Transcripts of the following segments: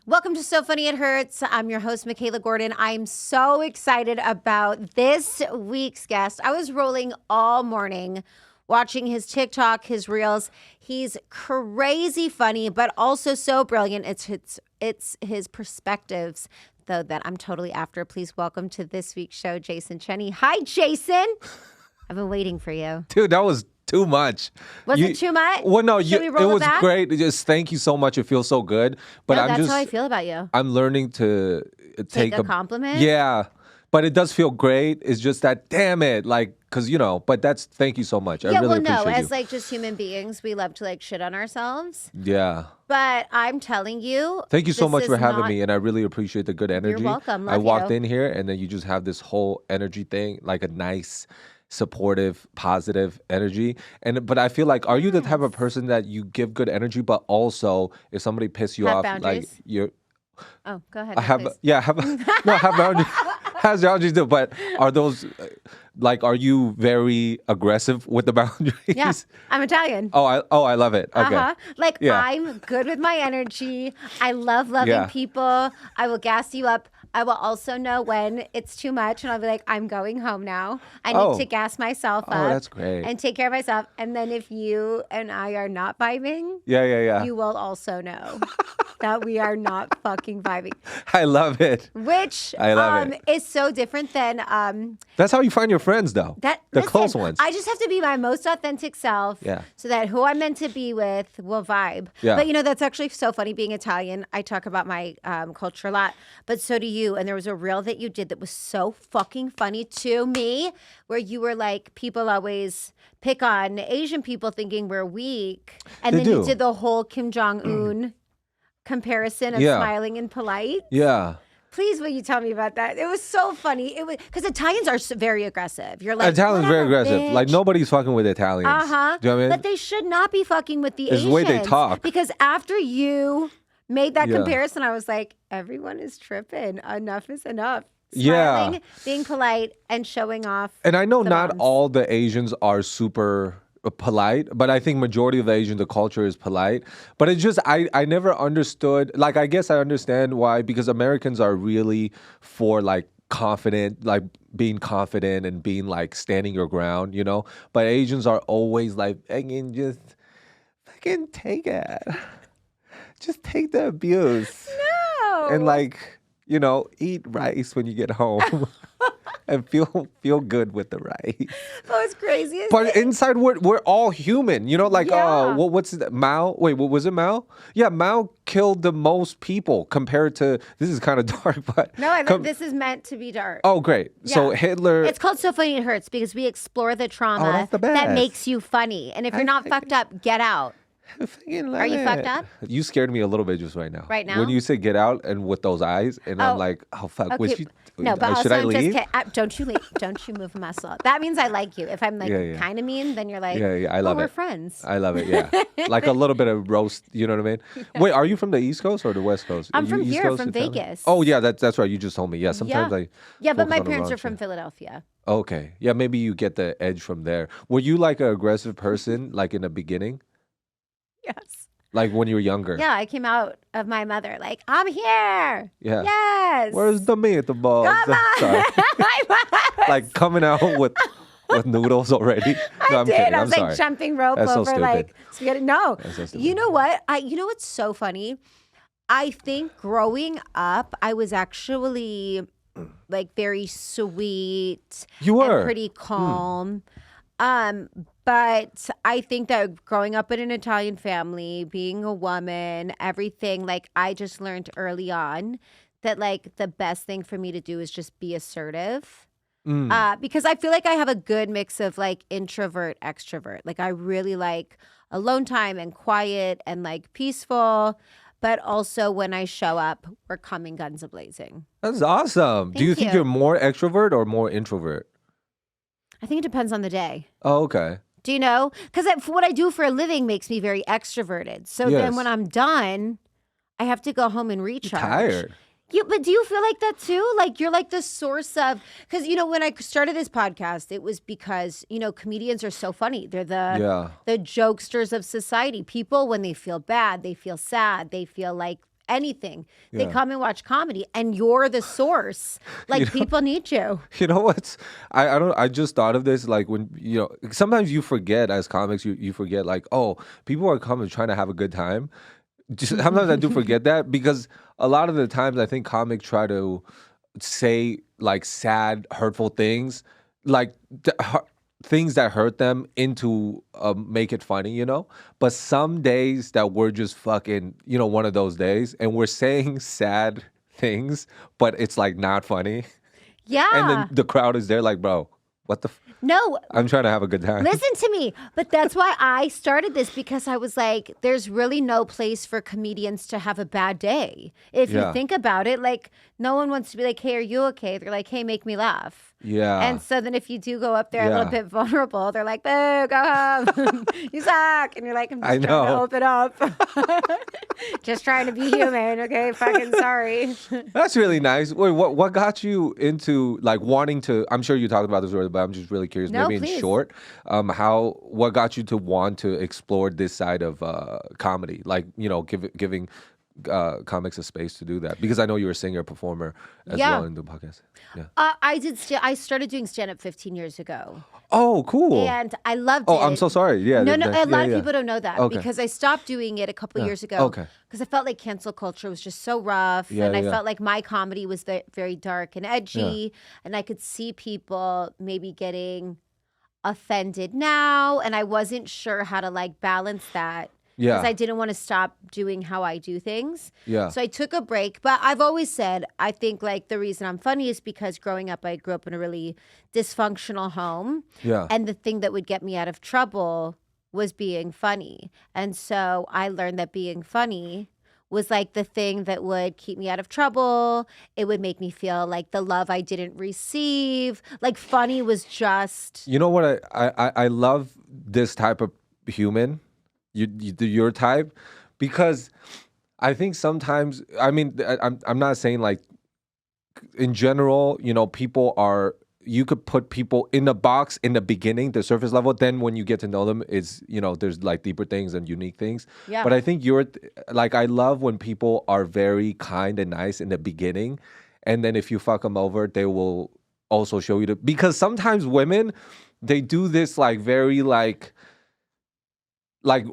Welcome to So Funny It Hurts. I'm your host, Mikalah Gordon. I'm so excited about this week's guest. I was rolling all morning watching his TikTok, his reels. He's crazy funny, but also so brilliant. It's his perspectives, though, that I'm totally after. Please welcome to this week's show, Jason Cheny. Hi, Jason. I've been waiting for you. Dude, that was too much. Was it too much? Well, no, it was great. Just thank you so much. It feels so good. But that's how I feel about you. I'm learning to take a compliment. Yeah, but it does feel great. It's just that, damn it, because but thank you so much. I really appreciate you. As just human beings, we love to shit on ourselves. Yeah. But I'm telling you, thank you so much for having me, and I really appreciate the good energy. You're welcome. I walked in here, and then you just have this whole energy thing, like a nice, supportive, positive energy. But I feel like, are you the type of person that you give good energy, but also if somebody pisses you off, boundaries? like you're. Oh, go ahead. I have boundaries. Has boundaries too, but are those are you very aggressive with the boundaries? Yeah, I'm Italian. Oh, I love it. Okay. I'm good with my energy. I love loving people. I will gas you up. I will also know when it's too much, and I'll be like, I'm going home now. I need to gas myself up. Oh, that's great. And take care of myself. And then if you and I are not vibing, you will also know that we are not fucking vibing. I love it. Which I love it. Is so different than... That's how you find your friends, though. The close ones. I just have to be my most authentic self so that who I'm meant to be with will vibe. Yeah. But, that's actually so funny being Italian. I talk about my culture a lot, but so do you. And there was a reel that you did that was so fucking funny to me, where you were like, people always pick on Asian people thinking we're weak. And then you did the whole Kim Jong-un comparison of smiling and polite. Yeah. Please, will you tell me about that? It was so funny. It was because Italians are very aggressive. You're like, Italians very aggressive. Bitch. Like, nobody's fucking with Italians. Do you know what I mean? But they should not be fucking with the Asians. It's the way they talk. Because after you made that comparison, I was like, everyone is tripping. Enough is enough. Smiling, being polite, and showing off. And I know not all the Asians are super polite, but I think majority of the Asian, the culture is polite. But it's just, I never understood, I guess I understand why, because Americans are really for confident, being confident and being standing your ground, But Asians are always just fucking take it. Just take the abuse. No. And eat rice when you get home. And feel good with the rice. Oh, it's crazy. But inside, we're all human. What's that? Mao? Wait, what was it, Mao? Yeah, Mao killed the most people compared to. This is kind of dark, but no, I think this is meant to be dark. Oh, great. Yeah. So Hitler. It's called So Funny It Hurts because we explore the trauma that makes you funny, and if you're not fucked up, get out. Are you fucked up? You scared me a little bit just right now. Right now? When you say get out and with those eyes, and I'm like, oh, fuck. Okay. No, but should I leave? Don't you leave. Don't you move a muscle. That means I like you. If I'm kind of mean, then you're like, I love it. We're friends. I love it, yeah. A little bit of roast, you know what I mean? Yeah. Wait, are you from the East Coast or the West Coast? I'm from here, from Vegas. Oh, yeah, that's right. You just told me. Yeah, sometimes Yeah, but my parents are from Philadelphia. Okay. Yeah, maybe you get the edge from there. Were you an aggressive person, in the beginning? Yes. When you were younger? Yeah, I came out of my mother I'm here. Yeah. Yes. Where's the meatballs? Come on. Sorry. Coming out with noodles already? No, I'm kidding. I was sorry. jumping rope That's over so stupid. spaghetti. No. That's so stupid. You know what? You know what's so funny? I think growing up, I was actually very sweet. You were. And pretty calm. But I think that growing up in an Italian family, being a woman, everything, I just learned early on that the best thing for me to do is just be assertive. Because I feel I have a good mix of introvert, extrovert. I really like alone time and quiet and peaceful. But also when I show up, we're coming guns a-blazing. That's awesome. Do you think you're more extrovert or more introvert? I think it depends on the day. Oh, okay. Do you know? Because what I do for a living makes me very extroverted. So then when I'm done, I have to go home and recharge. You're tired. But do you feel like that too? You're the source of, because, when I started this podcast, it was because, comedians are so funny. They're the jokesters of society. People, when they feel bad, they feel sad, they feel anything. They Yeah. come and watch comedy, and you're the source. Like, people need you. You know what's I just thought of this, like, when sometimes you forget as comics, you forget, like, oh, people are coming trying to have a good time. Sometimes I do forget that, because a lot of the times I think comics try to say like sad, hurtful things, like things that hurt them, into make it funny, But some days that we're just fucking, one of those days, and we're saying sad things, but it's like not funny. Yeah. And then the crowd is there like, bro, what the No. I'm trying to have a good time. Listen to me. But that's why I started this, because I was like, there's really no place for comedians to have a bad day. If you think about it, like, no one wants to be like, hey, are you okay? They're like, hey, make me laugh. Yeah. And so then if you do go up there a little bit vulnerable, they're like, boo, go home. You suck. And you're like, I'm just trying to open up. Just trying to be human. Okay, fucking sorry. That's really nice. Wait, what got you into, like, wanting to, I'm sure you talked about this already, but I'm just really curious, maybe please. in short, what got you to want to explore this side of comedy? Like, giving comics a space to do that, because I know you're a singer, performer as well in the podcast. Yeah. I started doing stand-up 15 years ago. Oh, cool. And I loved it. Oh, I'm so sorry. Yeah. No, a lot of people don't know that, Okay. because I stopped doing it a couple years ago. Okay. Because I felt like cancel culture was just so rough. Yeah, and I yeah. felt like my comedy was very dark and edgy. And I could see people maybe getting offended now. And I wasn't sure how to, like, balance that. Yeah. Because I didn't want to stop doing how I do things. Yeah. So I took a break. But I've always said, I think, like, the reason I'm funny is because growing up, I grew up in a really dysfunctional home. Yeah. And the thing that would get me out of trouble was being funny. And so I learned that being funny was like the thing that would keep me out of trouble. It would make me feel like the love I didn't receive. Like, funny was just... You know what? I love this type of human, your type, because I think sometimes, I mean, I'm not saying, like, in general, people are, you could put people in a box in the beginning, the surface level. Then when you get to know them, it's, there's like deeper things and unique things. Yeah. But I think like, I love when people are very kind and nice in the beginning. And then if you fuck them over, they will also show you because sometimes women, they do this like very like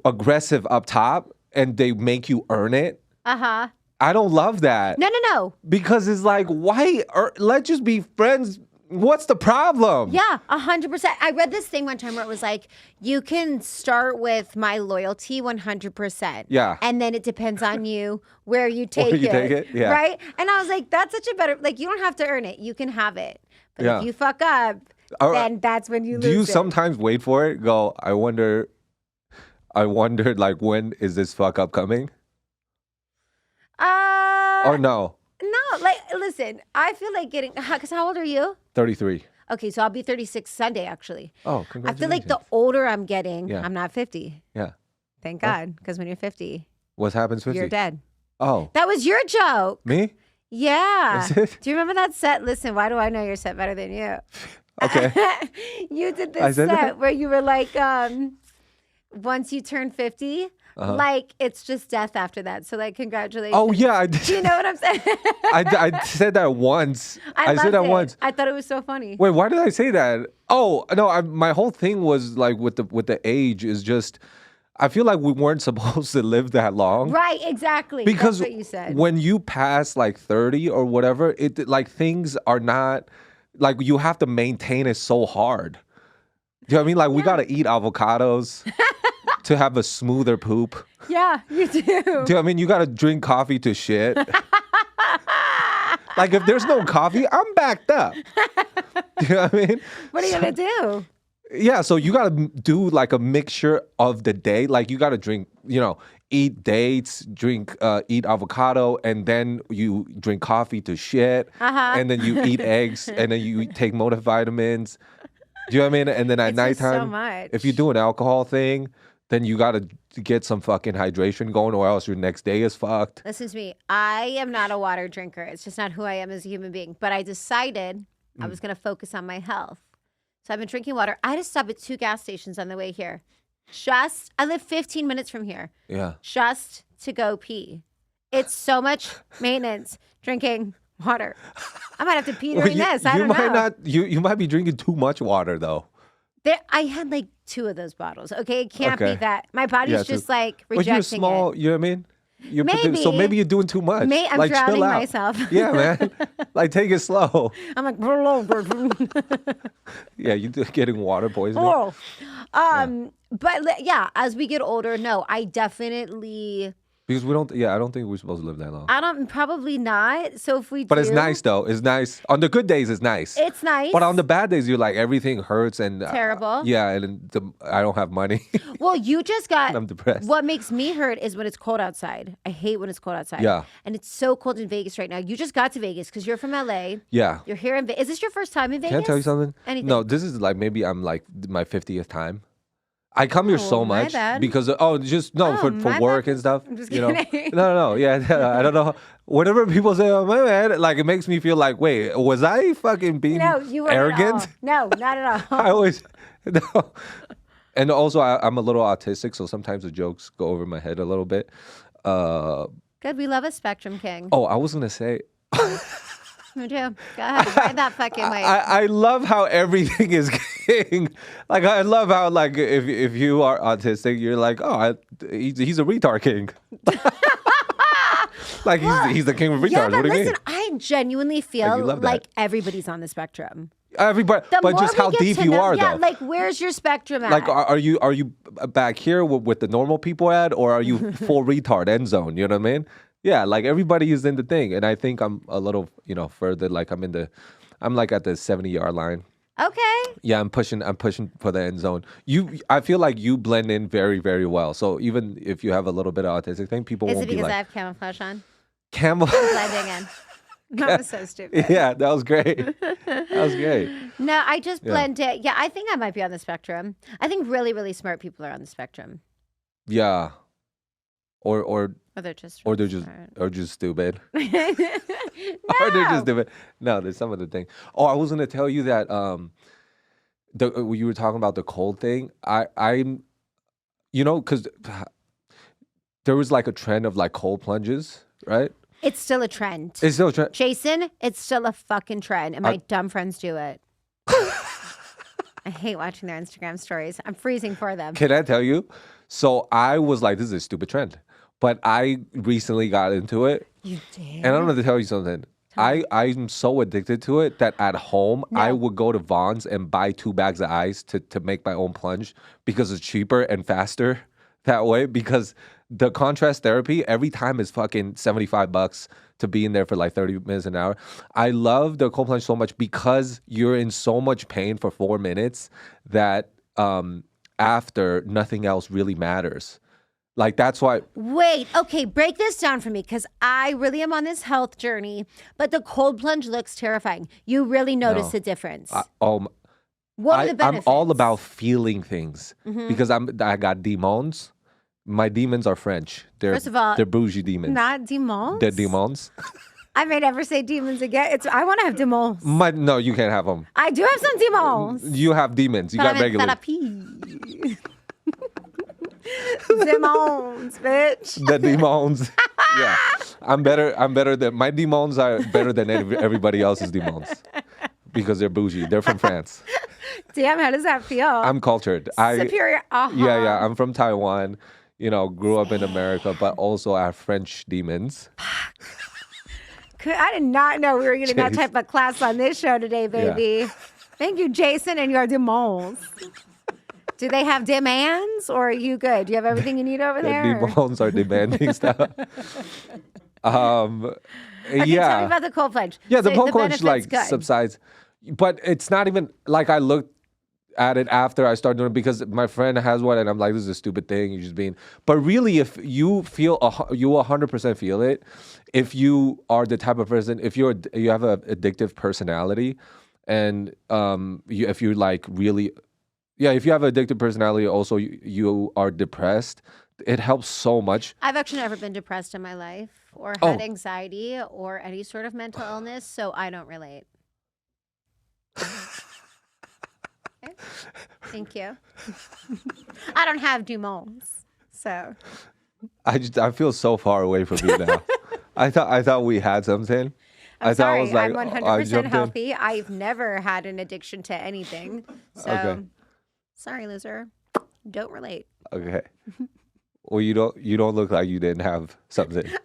aggressive up top, and they make you earn it. Uh-huh. I don't love that. No. Because it's like, why? Let's just be friends. What's the problem? Yeah, 100%. I read this thing one time where it was like, you can start with my loyalty 100%. Yeah. And then it depends on you where you take Where you it. take it, yeah. Right? And I was like, that's such a better, like, you don't have to earn it. You can have it. But Yeah. if you fuck up, then that's when you lose Do you it. sometimes wait for it? Go, I wondered, like, when is this fuck up coming? Or no? No, like, listen, I feel like getting, because how old are you? 33. Okay, so I'll be 36 Sunday, actually. Oh, I congratulations. feel like the older I'm getting, Yeah. I'm not 50. Yeah. Thank God, because when you're 50, What happens 50? you're dead. Oh. That was your joke. Me? Yeah. Is it? Do you remember that set? Listen, why do I know your set better than you? Okay. You did I this said set that? where you were like, once you turn 50, like, it's just death after that. So, like, congratulations. Oh, yeah. I did. Do you know what I'm saying? I said that once. I said loved that it. once. I thought it was so funny. Wait, why did I say that? Oh, no, my whole thing was like with the age is just, I feel like we weren't supposed to live that long. Right, exactly. Because that's what you said. when you pass like 30 or whatever, it like things are not, like, you have to maintain it so hard. Do you know what I mean? Like, we got to eat avocados to have a smoother poop. Yeah, you do. Do you know what I mean? You got to drink coffee to shit. Like, if there's no coffee, I'm backed up. Do you know what I mean? What are you going to do? Yeah, so you got to do like a mixture of the day. Like, you got to drink, eat dates, eat avocado, and then you drink coffee to shit. And then you eat eggs, and then you take multivitamins. Do you know what I mean? And then at It's just so nighttime, much. if you do an alcohol thing, then you got to get some fucking hydration going, or else your next day is fucked. Listen to me. I am not a water drinker. It's just not who I am as a human being. But I decided I was going to focus on my health. So I've been drinking water. I had to stop at 2 gas stations on the way here. I live 15 minutes from here. Yeah. Just to go pee. It's so much maintenance drinking water. I might have to pee during you, this. I you don't might know. not. You might be drinking too much water though. I had like 2 of those bottles. Okay, it can't be Okay. that. My body's Yeah, just too. like But rejecting you're small. it. You know what I mean? So Maybe. maybe you're doing too much. I'm like drowning chill out. myself. Yeah, man. Like take it slow. I'm like, Yeah, you're getting water poisoning. oh. But as we get older, no, I definitely, Because we don't. Yeah, I don't think we're supposed to live that long. probably not. So if we But do, it's nice though. It's nice on the good days. It's nice. It's nice. But on the bad days, you're like everything hurts and Terrible. Yeah, and I don't have money. Well, you just got. I'm depressed. What makes me hurt is when it's cold outside. I hate when it's cold outside. Yeah. And it's so cold in Vegas right now. You just got to Vegas because you're from LA. Yeah. You're here in Vegas. Is this your first time in Vegas? Can I tell you something? Anything. No, this is like maybe I'm like my 50th time. I come here so my much bad. because for my work bad. and stuff. I'm just you know, kidding. no, yeah, I don't know. Whenever people say, "Oh my man," like it makes me feel like, wait, was I fucking being No, you were arrogant? No, not at all. I always, no. And also, I'm a little autistic, so sometimes the jokes go over my head a little bit. Good. We love a spectrum king. Oh, I was gonna say. Me too. Go ahead. Ride that fucking way. I love how everything is king. Like I love how like if you are autistic, you're like, oh, he's a retard king. Like he's the king of retards. Yeah, but What do you listen, mean? I genuinely you feel love like that. everybody's on the spectrum. Everybody, The but more just we how get deep to you know- are yeah, though. like where's your spectrum at? Like are you back here with the normal people at, or are you full retard end zone? You know what I mean? Yeah, like everybody is in the thing, and I think I'm a little further. Like I'm like at the 70-yard line. Okay. Yeah, I'm pushing for the end zone. I feel like you blend in very, very well. So even if you have a little bit of autistic thing, people Is won't it be because like I have camouflage on? camel. Blending in. That was so stupid. Yeah, that was great. That was great. No, I just blend in. Yeah, I think I might be on the spectrum. I think really, really smart people are on the spectrum. Yeah. Or Or they're just or they're really just smart. or just stupid. No. Or they're just stupid. No, there's some of the thing. Oh, I was gonna tell you that you were talking about the cold thing. I'm because there was like a trend of like cold plunges, right? It's still a trend. It's still a trend. Jason, it's still a fucking trend, and my dumb friends do it. I hate watching their Instagram stories. I'm freezing for them. Can I tell you? So I was like, this is a stupid trend. But I recently got into it. You did? And I'm going to tell you something. I'm so addicted to it that at home, I would go to Vaughn's and buy 2 bags of ice to make my own plunge because it's cheaper and faster that way. Because the contrast therapy, every time is fucking $75 to be in there for like 30 minutes an hour. I love the cold plunge so much because you're in so much pain for 4 minutes that after nothing else really matters. Like that's why. Wait, okay, break this down for me because I really am on this health journey, but the cold plunge looks terrifying. You really notice the difference. What are the I'm benefits? all about feeling things because I got demons. My demons are French. First of all, they're bougie demons. Not demons. They're demons. I may never say demons again. I want to have demons. No, you can't have them. I do have some demons. You have demons. You But got I'm in regular. therapy. Demons, bitch. The demons. Yeah, I'm better than my demons are better than everybody else's demons because they're bougie. They're from France. Damn, how does that feel? I'm cultured. Superior. Yeah. I'm from Taiwan. Grew up in America, but also I have French demons. I did not know we were getting that Jeez. type of class on this show today, baby. Thank you, Jason, and your demons. Do they have demands, or are you good? Do you have everything you need over The there? demons are demanding stuff. Okay, tell me about the cold plunge. Yeah, the So cold plunge benefit's good. subsides, but it's not even like I looked at it after I started doing it because my friend has one and I'm like, this is a stupid thing. You're just being. But really, if you feel you 100% feel it, if you are the type of person, if you have an addictive personality, and if you like really. Yeah, if you have an addictive personality, also you are depressed, it helps so much. I've actually never been depressed in my life or had anxiety or any sort of mental illness, so I don't relate. Okay. Thank you. I don't have demons, so. I feel so far away from you now. I thought we had something. I'm I thought I sorry. was like, I'm I 100% jumped in. healthy. I've never had an addiction to anything. So, Okay. sorry, loser. Don't relate. Okay. Well, you don't look like you didn't have something. You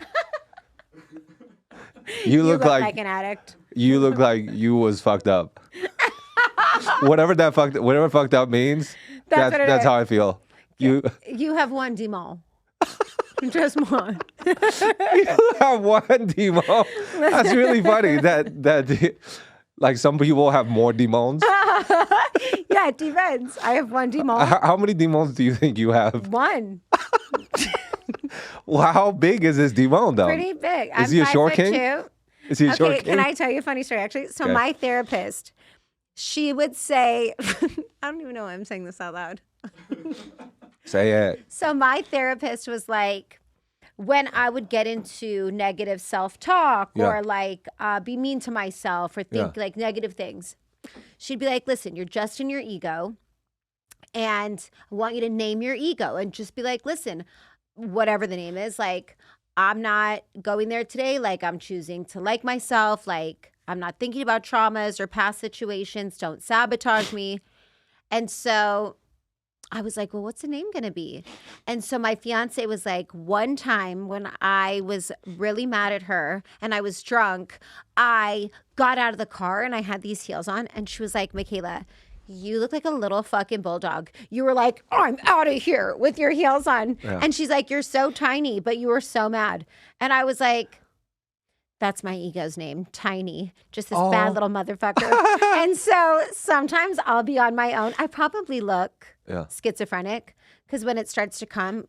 You look look like like an addict. you look like you was fucked up. Whatever fucked up means. That's what it That's is. how I feel. You You have one demon. Just one. have one demon. That's really funny. That like some people have more demons. Yeah, it depends. I have one demon. How many demons do you think you have? One. Well, how big is this demon though? Pretty big. I'm he a short 5'2". king? Is he a short Okay, king? can I tell you a funny story? Actually, so Okay. my therapist, she would say, I don't even know why I'm saying this out loud. Say it. So my therapist was like, when I would get into negative self-talk Yeah. or like be mean to myself or think like negative things, she'd be like, listen, you're just in your ego. And I want you to name your ego and just be like, listen, whatever the name is, like, I'm not going there today. Like, I'm choosing to like myself. Like, I'm not thinking about traumas or past situations. Don't sabotage me. And so I was like, well, what's the name going to be? And so my fiance was like, one time when I was really mad at her and I was drunk, I got out of the car and I had these heels on. And she was like, Mikalah, you look like a little fucking bulldog. You were like, I'm out of here with your heels on. Yeah. And she's like, you're so tiny, but you were so mad. And I was like, that's my ego's name, Tiny. Just this bad little motherfucker. And so sometimes I'll be on my own. I probably look schizophrenic because when it starts to come,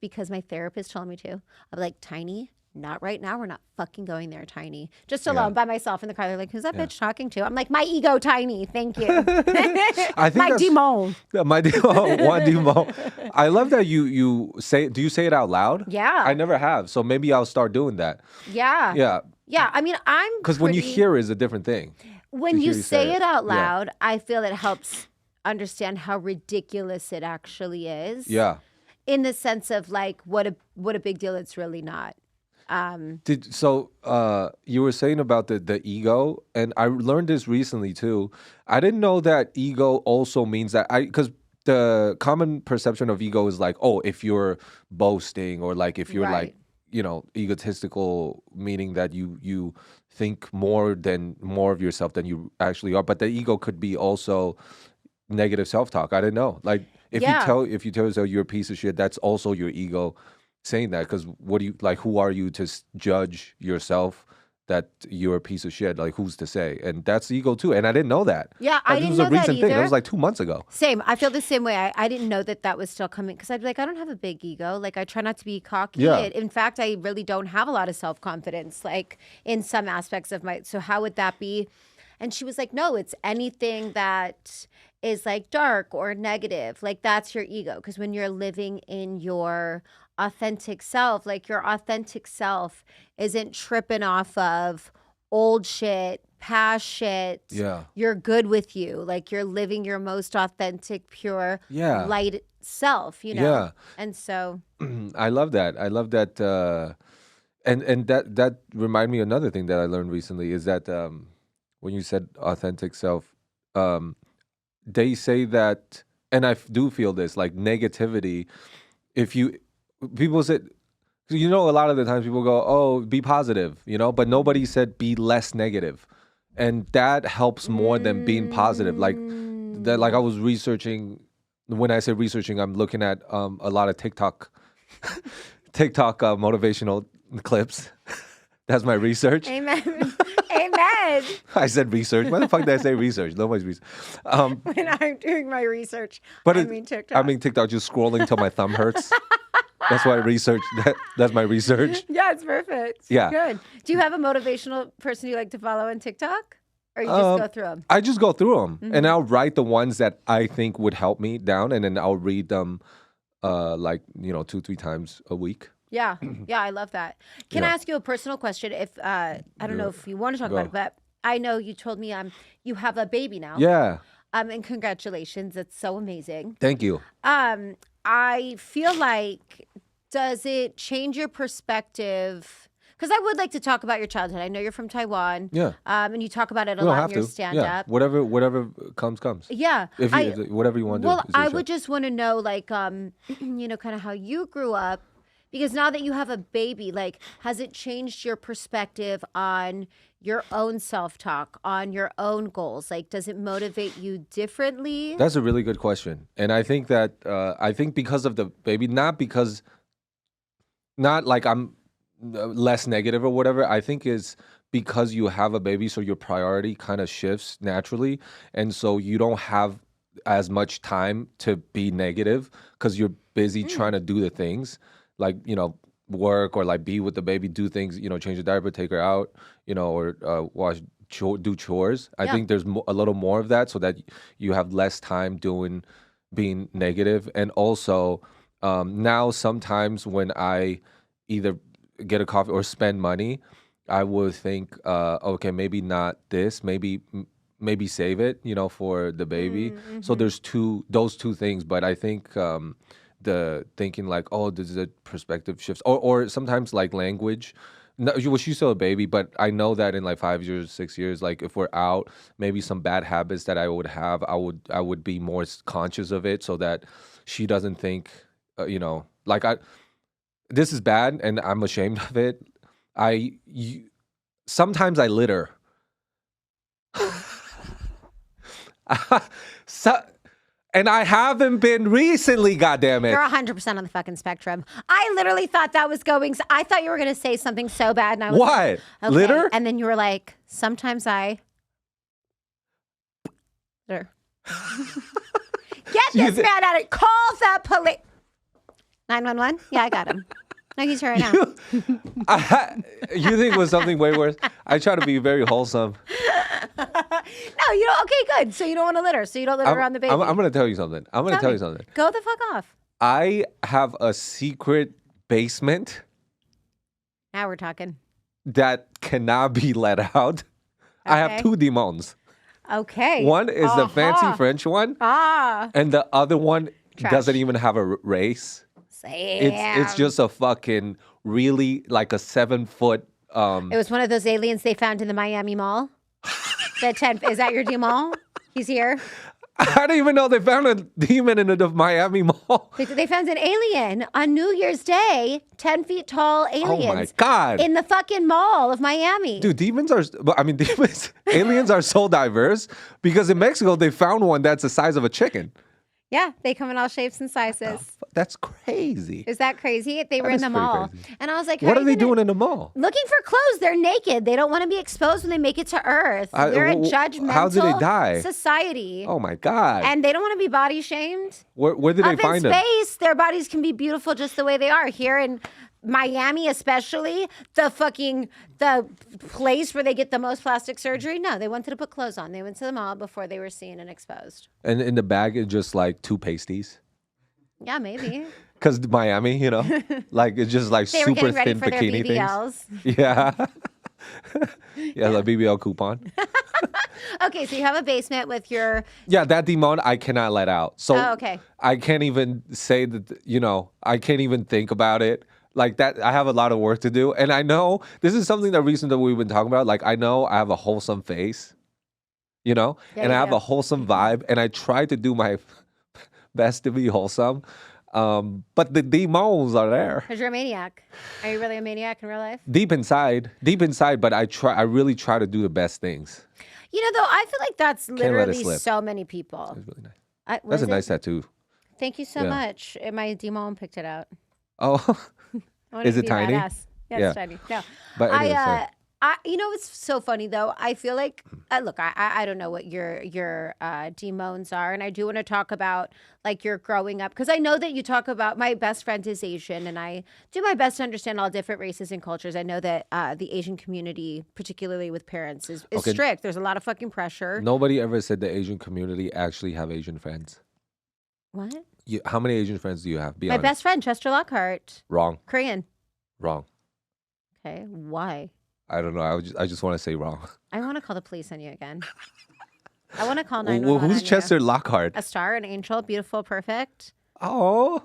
because my therapist told me to, I'll be like, Tiny, not right now. We're not fucking going there, Tiny. Just alone by myself in the car. They're like, who's that bitch talking to? I'm like, my ego, Tiny. Thank you. I think my that's- demon. My demon, one demon. I love that you say. Do you say it out loud? Yeah. I never have, so maybe I'll start doing that. Yeah. Yeah, Yeah. I mean, I'm because when you hear it is a different thing. when to you hear you say say it it. out Yeah. loud, I feel it helps understand how ridiculous it actually is. Yeah. In the sense of like what a big deal it's really not. You were saying about the ego, and I learned this recently too. I didn't know that ego also means that because the common perception of ego is like, oh, if you're boasting or like if you're Right. like, egotistical, meaning that you think more of yourself than you actually are. But the ego could be also negative self-talk. I didn't know. Like if Yeah. you tell yourself you're a piece of shit, that's also your ego saying that. Because what do you like? Who are you to judge yourself that you're a piece of shit? Like who's to say? And that's ego too. And I didn't know that. Yeah, I This didn't was know a that recent thing. That either. was like 2 months ago. Same. I feel the same way. I didn't know that was still coming because I'd be like, I don't have a big ego. Like I try not to be cocky. Yeah. In fact, I really don't have a lot of self-confidence, like in some aspects of so how would that be? And she was like, no, it's anything that is like dark or negative. Like that's your ego. Because when you're living in your authentic self, like your authentic self isn't tripping off of old shit, past shit. Yeah. You're good with you. Like you're living your most authentic, pure, light self, Yeah. And so I love that. I love that. And that reminded me of another thing that I learned recently is that when you said authentic self, they say that, and I do feel this, like negativity. People said, a lot of the times people go, oh, be positive, but nobody said be less negative. And that helps more than being positive. Like that, like I was researching. When I say researching, I'm looking at a lot of TikTok motivational clips. That's my research. amen. Amen. I said research. Why the fuck did I say research? Nobody's research. When I'm doing my research, But I mean TikTok. I mean TikTok, just scrolling till my thumb hurts. That's why I research. That's my research. Yeah, it's perfect. Yeah. Good. Do you have a motivational person you like to follow on TikTok? Or you just go through them? I just go through them, and I'll write the ones that I think would help me down, and then I'll read them, 2-3 times a week. Yeah. Yeah, I love that. Can I Yeah. ask you a personal question? If I don't know if you want to talk about it, but I know you told me you have a baby now. Yeah. And congratulations. That's so amazing. Thank you. I feel like, does it change your perspective? because I would like to talk about your childhood. I know you're from Taiwan. Yeah. And you talk about it a You don't lot have in your to. stand-up. Yeah. Whatever comes. Yeah. If whatever you want to do. Well, is your I show. would just want to know, like, you know, kind of how you grew up, because now that you have a baby, like, has it changed your perspective on your own self-talk, on your own goals? Like, does it motivate you differently? That's a really good question, and I think that because of the baby, not like I'm less negative or whatever. I think is because you have a baby, so your priority kind of shifts naturally, and so you don't have as much time to be negative because you're busy trying to do the things like, you know, work or like be with the baby, do things, you know, change the diaper, take her out, you know, or do chores. I think there's a little more of that so that you have less time being negative. And also now sometimes when I either get a coffee or spend money, I would think, okay, maybe not this, maybe save it, you know, for the baby. So there's those two things. But I think the thinking like, oh, this is a perspective shifts, or sometimes like language. No, well, she's still a baby, but I know that in like 5 years, 6 years, like if we're out, maybe some bad habits that I would have, I would be more conscious of it so that she doesn't think, you know, like this is bad and I'm ashamed of it. Sometimes I litter. And I haven't been recently, goddammit. You're 100% on the fucking spectrum. I literally thought that was going. I thought you were going to say something so bad. And I was what? Like, okay. Litter? And then you were like, sometimes I litter. Get this man out of. Call the police. 911? Yeah, I got him. No, he's here right now. You think it was something way worse? I try to be very wholesome. No, you don't. Okay, good. So you don't want to litter. So you don't litter around the baby. I'm going to tell you something. Tell you something. Go the fuck off. I have a secret basement. Now we're talking. That cannot be let out. Okay. I have 2 demons. Okay. One is the fancy French one. And the other one doesn't even have a race. It's just a fucking really like a 7-foot. It was one of those aliens they found in the Miami Mall. Is that your demon? He's here. I didn't even know they found a demon in the Miami Mall. They found an alien on New Year's Day, 10 feet tall aliens. Oh my God. In the fucking mall of Miami. Dude, aliens are so diverse because in Mexico they found one that's the size of a chicken. Yeah, they come in all shapes and sizes. That's crazy. Is that crazy? They were in the mall. Crazy. And I was like, what are they doing in the mall? Looking for clothes. They're naked. They don't want to be exposed when they make it to Earth. They're a judgmental society. Oh my God. And they don't want to be body shamed. Where did they find them? In space, their bodies can be beautiful just the way they are. Here in Miami especially, the place where they get the most plastic surgery. No, they wanted to put clothes on. They went to the mall before they were seen and exposed. And in the bag, it's just like 2 pasties. Yeah, maybe. Because Miami, you know, like it's just like super thin bikini things. Yeah. Yeah, the BBL coupon. Okay, so you have a basement with your... Yeah, that demon I cannot let out. So okay. I can't even say that, you know, I can't even think about it. Like that, I have a lot of work to do. And I know this is something that recently we've been talking about. Like, I know I have a wholesome face, you know, and I have a wholesome vibe. And I try to do my best to be wholesome. But the demons are there. Because you're a maniac. Are you really a maniac in real life? Deep inside, but I really try to do the best things. You know, though, I feel like that's literally so many people. That's really nice. That's a nice tattoo. Thank you so much. My demon picked it out. Oh. Is it tiny? Yeah, it's tiny. No, but anyway, you know, it's so funny though. I feel like, look, I don't know what your demons are, and I do want to talk about like your growing up because I know that you talk about. My best friend is Asian, and I do my best to understand all different races and cultures. I know that the Asian community, particularly with parents, is strict. There's a lot of fucking pressure. Nobody ever said the Asian community actually have Asian friends. What? How many Asian friends do you have? Be honest. My best friend, Chester Lockhart. Wrong. Korean. Wrong. Okay, why? I don't know. I just want to say wrong. I want to call the police on you again. I want to call 911. Well, who's Chester Lockhart? A star, an angel, beautiful, perfect. Oh,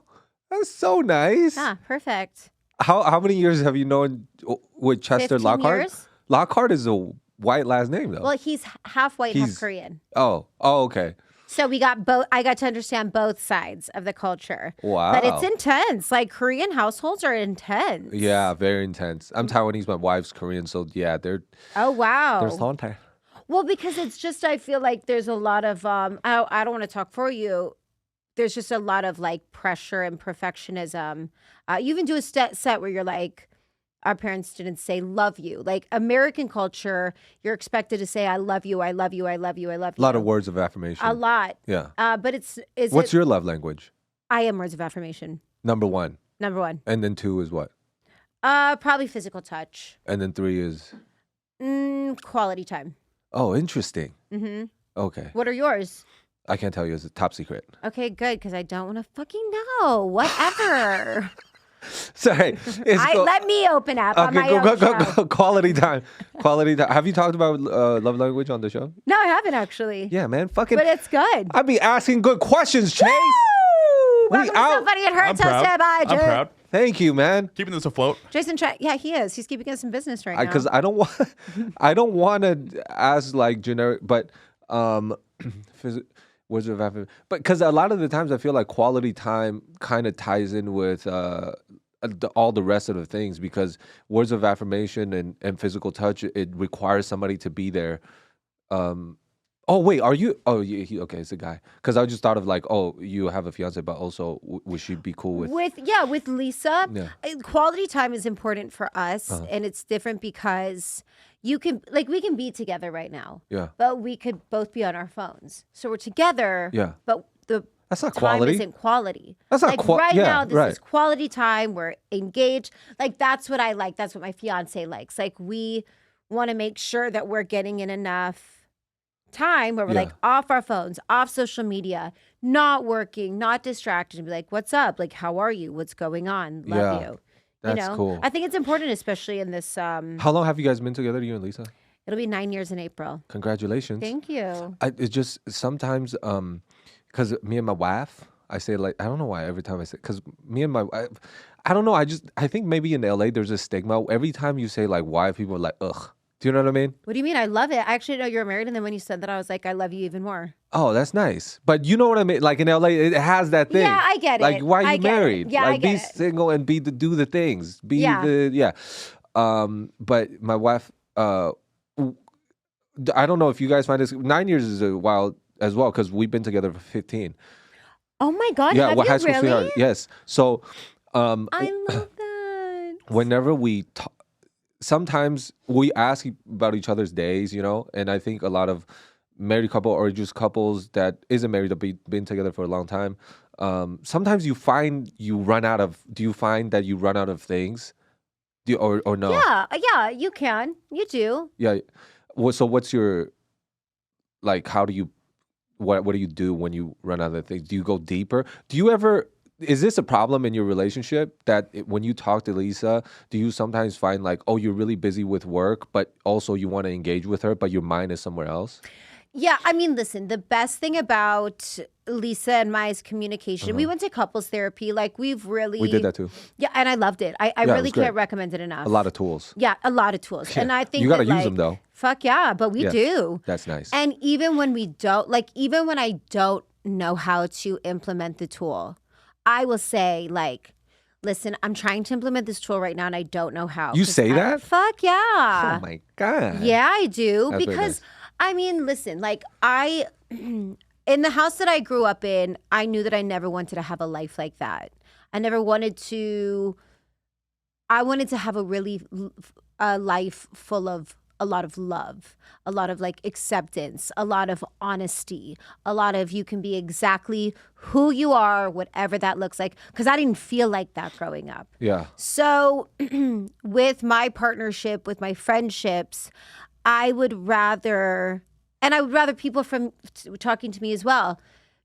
that's so nice. Yeah, perfect. How many years have you known with Chester 15 Lockhart? years. Lockhart is a white last name though. Well, he's half white, half He's- Korean. Oh, okay. So we got both. I got to understand both sides of the culture. Wow. But it's intense. Like Korean households are intense. Yeah, very intense. I'm Taiwanese. My wife's Korean, so yeah, Oh wow. there's Thontai. Well, because it's just I feel like there's a lot of I don't want to talk for you. There's just a lot of like pressure and perfectionism. You even do a set where you're like, our parents didn't say love you. Like American culture, you're expected to say I love you, I love you, I love you, I love you. A lot of words of affirmation. A lot. Yeah. But What's your love language? I am words of affirmation. Number 1. Number 1. And then 2 is what? Probably physical touch. And then 3 is? Quality time. Oh, interesting. Mm-hmm. Okay. What are yours? I can't tell you. It's a top secret. Okay, good, because I don't want to fucking know. Whatever. Sorry. Let me open up on my own show. Quality time. Quality time. Have you talked about love language on the show? No, I haven't actually. Yeah, man. Fucking. But it's good. I be asking good questions, Chase. Woo! We Welcome to out. So Funny It Hurts, I'm proud. hosted by I'm proud. Thank you, man. Keeping this afloat. Jason Cheny. Yeah, he is. He's keeping us in business right now. Because I don't want. I don't want to ask like generic, but words of affirmation. But because a lot of the times I feel like quality time kind of ties in with all the rest of the things, because words of affirmation and physical touch, it requires somebody to be there. Oh wait, are you? Oh, okay, it's a guy. Because I just thought of like, oh, you have a fiance, but also would she be cool with? With Lisa, Yeah. quality time is important for us, and it's different because we can be together right now. Yeah. But we could both be on our phones, so we're together. Yeah. But the That's not time quality. isn't quality. That's not right yeah, now. This right. is quality time. We're engaged. Like that's what I like. That's what my fiance likes. Like we want to make sure that we're getting in enough time where we're like off our phones, off social media, not working, not distracted, and be like, "What's up? Like, how are you? What's going on? Love you." That's cool. I think it's important, especially in this. How long have you guys been together, you and Lisa? It'll be 9 years in April. Congratulations. Thank you. It's just sometimes, because me and my wife, I say like, I don't know why every time I say, because me and my wife, I don't know. I think maybe in LA there's a stigma. Every time you say like wife, people are like, ugh. Do you know what I mean? What do you mean? I love it. I actually know you're married, and then when you said that, I was like, I love you even more. Oh, that's nice. But you know what I mean? Like in LA, it has that thing. Yeah, I get it. Like, why are I you get it. married? Yeah, like, I get be it. single and do the things. But my wife, I don't know if you guys find this. 9 years is a while as well, because we've been together for 15. Oh my God! Yeah, have we're you high school really? sweetheart. Yes. So, I love that. whenever we talk, sometimes we ask about each other's days, and I think a lot of married couple or just couples that isn't married that been together for a long time, sometimes you find you run out of. Do you find that you run out of things? Or no? Yeah, you can. You do. Yeah. So what's your, like, how do you, what do you do when you run out of things? Do you go deeper? Do you ever, is this a problem in your relationship that when you talk to Lisa, do you sometimes find like, oh, you're really busy with work, but also you want to engage with her, but your mind is somewhere else? Yeah, I mean, listen, the best thing about Lisa and my's communication, we went to couples therapy. Like, we did that too. Yeah, and I loved it. I it really was great. can't recommend it enough. A lot of tools. Yeah, a lot of tools. Yeah. And I think you got to that, use them though. Fuck yeah, but we do. That's nice. And even when we don't, even when I don't know how to implement the tool, I will say, like, listen, I'm trying to implement this tool right now and I don't know how. You say that? Fuck yeah. Oh my God. Yeah, I do. That's very because, nice. I mean, listen, like in the house that I grew up in, I knew that I never wanted to have a life like that. I wanted to have a life full of a lot of love, a lot of like acceptance, a lot of honesty, a lot of you can be exactly who you are, whatever that looks like. Because I didn't feel like that growing up. Yeah. So with my partnership, with my friendships, I would rather people from talking to me as well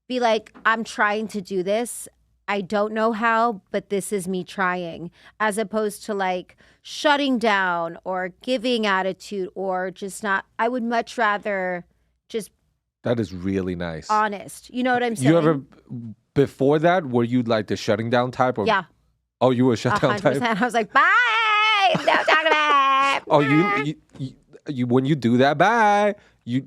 be like, I'm trying to do this. I don't know how, but this is me trying, as opposed to like shutting down or giving attitude or just not. I would much rather just. That is really nice. Honest. You know what I'm saying? You ever, before that, were you like the shutting down type? Or? Yeah. Oh, you were shut down 100%. type? I was like, bye. Don't talk about it. Oh, you when you do that, bye. You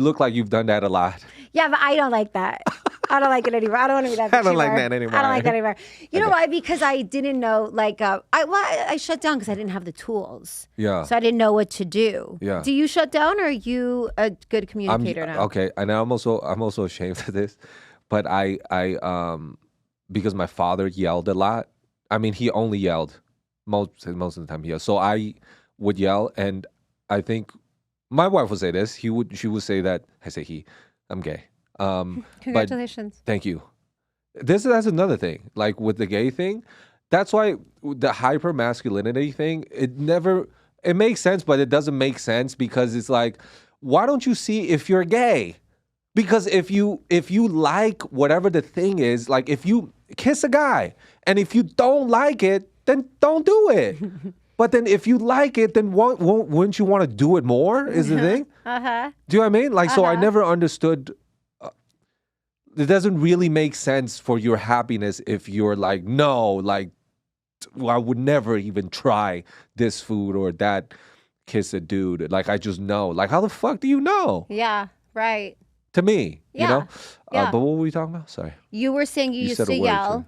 look like you've done that a lot. Yeah, but I don't like that. I don't like it anymore. I don't want to be that bitch I don't like that anymore. I don't like that anymore. You know why? Because I didn't know, I shut down because I didn't have the tools. Yeah. So I didn't know what to do. Yeah. Do you shut down, or are you a good communicator now? Okay, and I'm also ashamed of this, but I because my father yelled a lot. I mean, he only yelled most of the time. Yeah, so I would yell, and I think my wife would say this. She would say that I say he. I'm gay. Congratulations. Thank you. That's another thing. Like with the gay thing, that's why the hyper masculinity thing. It makes sense, but it doesn't make sense because it's like, why don't you see if you're gay? Because if you like whatever the thing is, like if you kiss a guy, and if you don't like it, then don't do it. But then if you like it, then wouldn't you want to do it more? Is the thing? Uh-huh. Do you know what I mean? Like, so I never understood. It doesn't really make sense for your happiness if you're like, no, like, I would never even try this food or that, kiss a dude. Like, I just know. Like, how the fuck do you know? Yeah, right. To me, Yeah. you know? Yeah. But what were we talking about? Sorry. You were saying you used said a to word, yell too.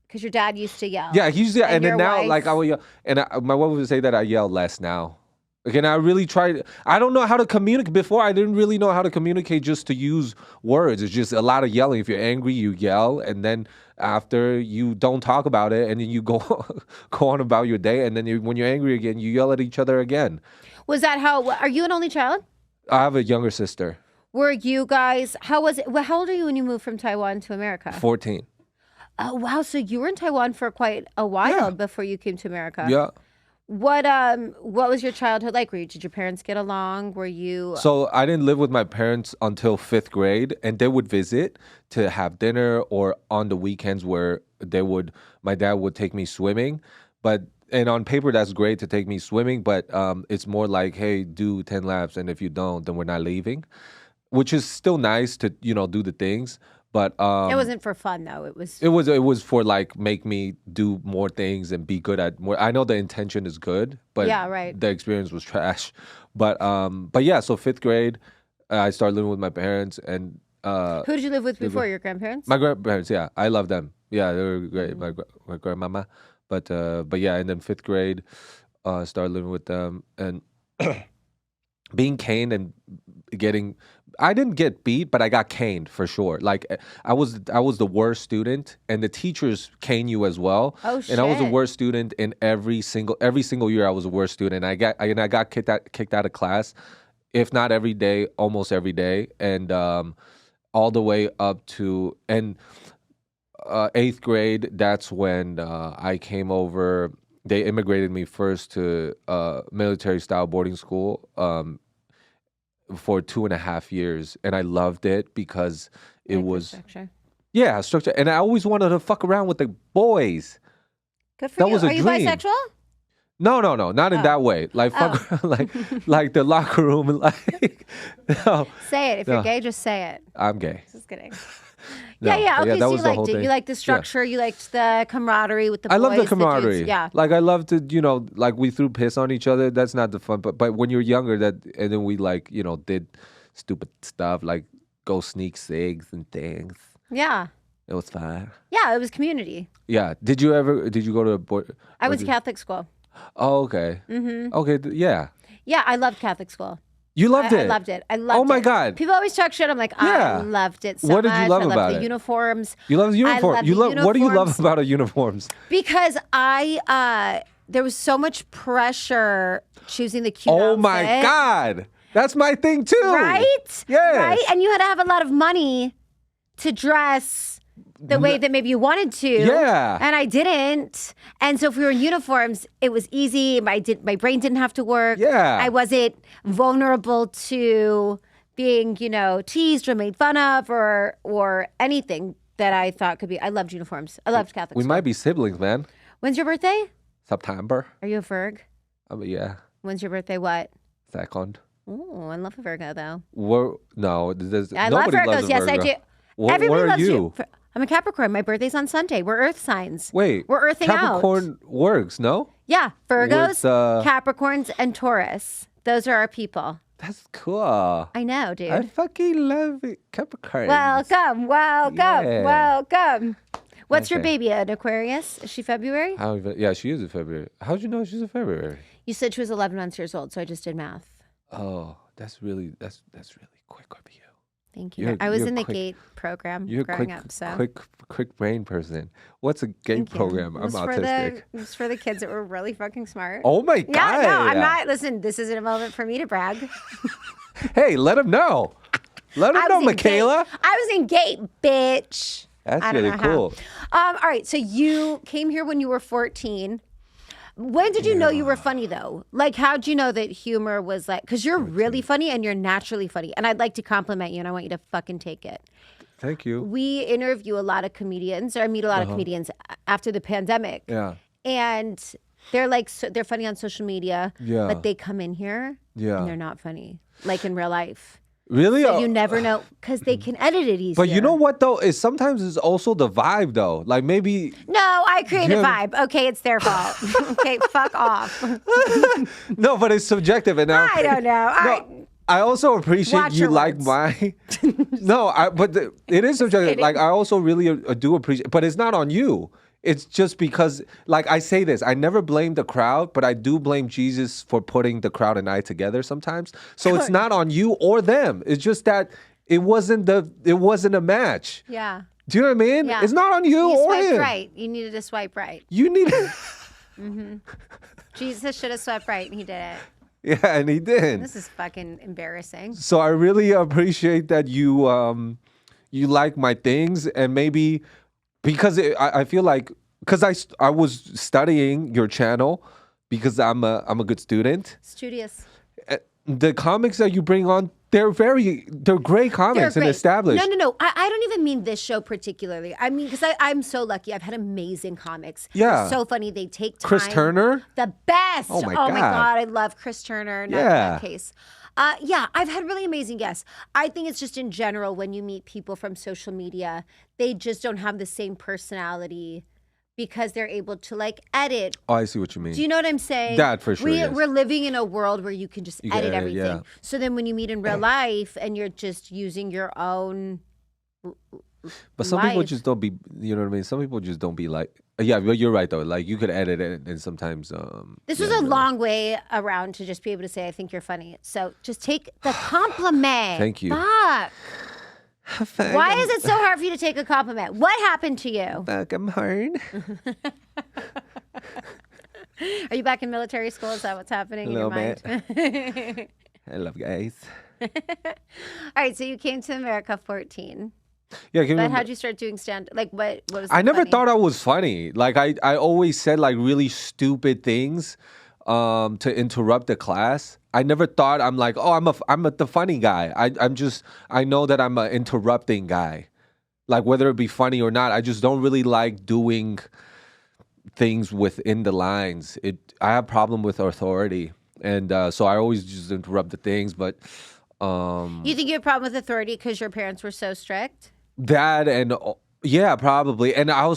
because your dad used to yell. Yeah, he's and then your now, wife- like, I will yell. And my wife would say that I yell less now. Again, I really tried. I don't know how to communicate. Before, I didn't really know how to communicate just to use words. It's just a lot of yelling. If you're angry, you yell. And then after, you don't talk about it. And then you go on about your day. And then when you're angry again, you yell at each other again. Was that how? Are you an only child? I have a younger sister, Were you guys? How was it? Well, how old are you when you moved from Taiwan to America? 14. Oh wow! So you were in Taiwan for quite a while Yeah. before you came to America. Yeah. What was your childhood like? Did your parents get along? Were you? So I didn't live with my parents until 5th grade, and they would visit to have dinner, or on the weekends where my dad would take me swimming. And on paper, that's great to take me swimming, but it's more like, hey, do 10 laps, and if you don't, then we're not leaving, which is still nice to, do the things. But it wasn't for fun though. It was. it was for like make me do more things and be good at more. I know the intention is good, but Yeah, right. the experience was trash. But yeah, so 5th grade, I started living with my parents, and Who did you live with before? Your grandparents? my grandparents. Yeah, I love them. Yeah, they were great. My grandmama. But yeah, and then 5th grade, started living with them, and being caned and getting. I didn't get beat, but I got caned for sure. Like I was the worst student, and the teachers cane you as well. Oh, And I was the shit. worst student in every single year. I was the worst student. I got kicked out of class, if not every day, almost every day, and all the way up to 8th grade. That's when I came over. They immigrated me first to military style boarding school. For 2.5 years, and I loved it because it was Structure. structure, and I always wanted to fuck around with the boys. Good for That you. was a Are you dream. bisexual? No, not in that way. Like fuck around, like the locker room, and like no, Say it. If No. you're gay, just say it. I'm gay. Just kidding. No, Yeah. but Okay, that so was you the liked whole it. thing. You liked the structure. You liked the camaraderie with the boys. I love the dudes. camaraderie. Yeah. Like I love to, like we threw piss on each other. That's not the fun. But when you're younger, and then we like, did stupid stuff like go sneak cigs and things. Yeah. It was fun. Yeah, it was community. Yeah. Did you go to a board? I went to Catholic school. Oh, okay. Mm-hmm. Okay. Yeah. Yeah, I loved Catholic school. You loved it. I loved it. I loved it. Oh my God. People always talk shit. I'm like, Yeah. I loved it so What did much. you love I loved about the it? uniforms. You love the uniform. love You the love. What do you love uniforms. about a uniforms? Because there was so much pressure choosing the cute Oh my outfit. God. That's my thing too. Right? Yes. Right? And you had to have a lot of money to dress the way that maybe you wanted to. Yeah. And I didn't. And so if we were in uniforms, it was easy. My brain didn't have to work. Yeah. I wasn't vulnerable to being, teased or made fun of or anything that I thought could be. I loved uniforms. I loved Catholic We school. might be siblings, man. When's your birthday? September. Are you a Virg? Yeah. When's your birthday? What? Second. Oh, I love a Virgo though. No, there's, I love nobody Virgos. loves a Yes, I Virgo. do. What Everybody are loves you? I'm a Capricorn. My birthday's on Sunday. We're Earth signs. Wait. We're earthing out. Capricorn works, no? Yeah. Virgos, With, Capricorns, and Taurus. Those are our people. That's cool. I know, dude. I fucking love it. Capricorn. Welcome. Yeah. Welcome. What's your Okay. baby? An Aquarius? Is she February? Yeah, she is in February. How'd you know she's in February? You said she was 11 months years old, so I just did math. Oh, that's really quick of you. Thank you. You're- I was you're in the quick. GATE program You're growing up, so. quick brain person. What's a gay Thank you. program? It I'm was autistic. it was for the kids that were really fucking smart. Oh my god! Yeah, no, I'm not. Listen, this isn't a moment for me to brag. Hey, let him know. Let him I know, was in Mikalah. GATE. I was in GATE, bitch. That's I don't really know how. cool. All right, so you came here when you were 14. When did you know you were funny, though? Like, how'd you know that humor was like, because you're really funny and you're naturally funny. And I'd like to compliment you, and I want you to fucking take it. Thank you. We interview a lot of comedians, or I meet a lot of comedians after the pandemic. Yeah. And they're like, they're funny on social media, Yeah. but they come in here Yeah. and they're not funny, like in real life. Really? So you never know, because they can edit it easier. But you know what though? Is sometimes it's also the vibe though. Like maybe No, I create a Yeah. vibe. Okay, it's their fault. Okay, fuck off. no, but it's subjective. And I don't know. I also appreciate Watch you your like words. my. No, it is subjective. Like I also really do appreciate, but it's not on you. It's just because, like I say this, I never blame the crowd, but I do blame Jesus for putting the crowd and I together sometimes. So it's not on you or them. It's just that it wasn't a match. Yeah. Do you know what I mean? Yeah. It's not on you You or swiped him. right. You needed to swipe right. You need. Jesus should have swiped right, and he did it. Yeah, and he did. This is fucking embarrassing. So I really appreciate that you like my things, and maybe because I feel like because I was studying your channel because I'm a good student. Studious. The comics that you bring on, they're great comics and great. established. No. I don't even mean this show particularly. I mean, because I'm so lucky. I've had amazing comics. Yeah. They're so funny. They take time. Chris Turner? The best. Oh, my God. God. I love Chris Turner. Not Yeah. in that case. Yeah, I've had really amazing guests. I think it's just in general, when you meet people from social media, they just don't have the same personality because they're able to like edit. Oh, I see what you mean. Do you know what I'm saying? That for sure, yes. We're living in a world where you can just You can edit edit, everything. yeah. So then when you meet in real life and you're just using your own But some people life. just don't be. You know what I mean? Some people just don't be like. Yeah, but you're right though. Like you could edit it, and sometimes. This yeah, was a no. long way around to just be able to say, I think you're funny. So just take the compliment. Thank you. Fuck. Why is it so hard for you to take a compliment? What happened to you? Fuck, I'm hard. Are you back in military school? Is that what's happening in your Little mind? I love guys. All right, so you came to America 14. Yeah, give But me. how'd you start doing stand? Like, what was? I so never funny? thought I was funny. Like I always said like really stupid things to interrupt the class. I never thought I'm like, oh, I'm the funny guy. I know that I'm an interrupting guy. Like whether it be funny or not, I just don't really like doing things within the lines. I have problem with authority, and so I always just interrupt the things. But You think you have a problem with authority because your parents were so strict? that and yeah, probably. And I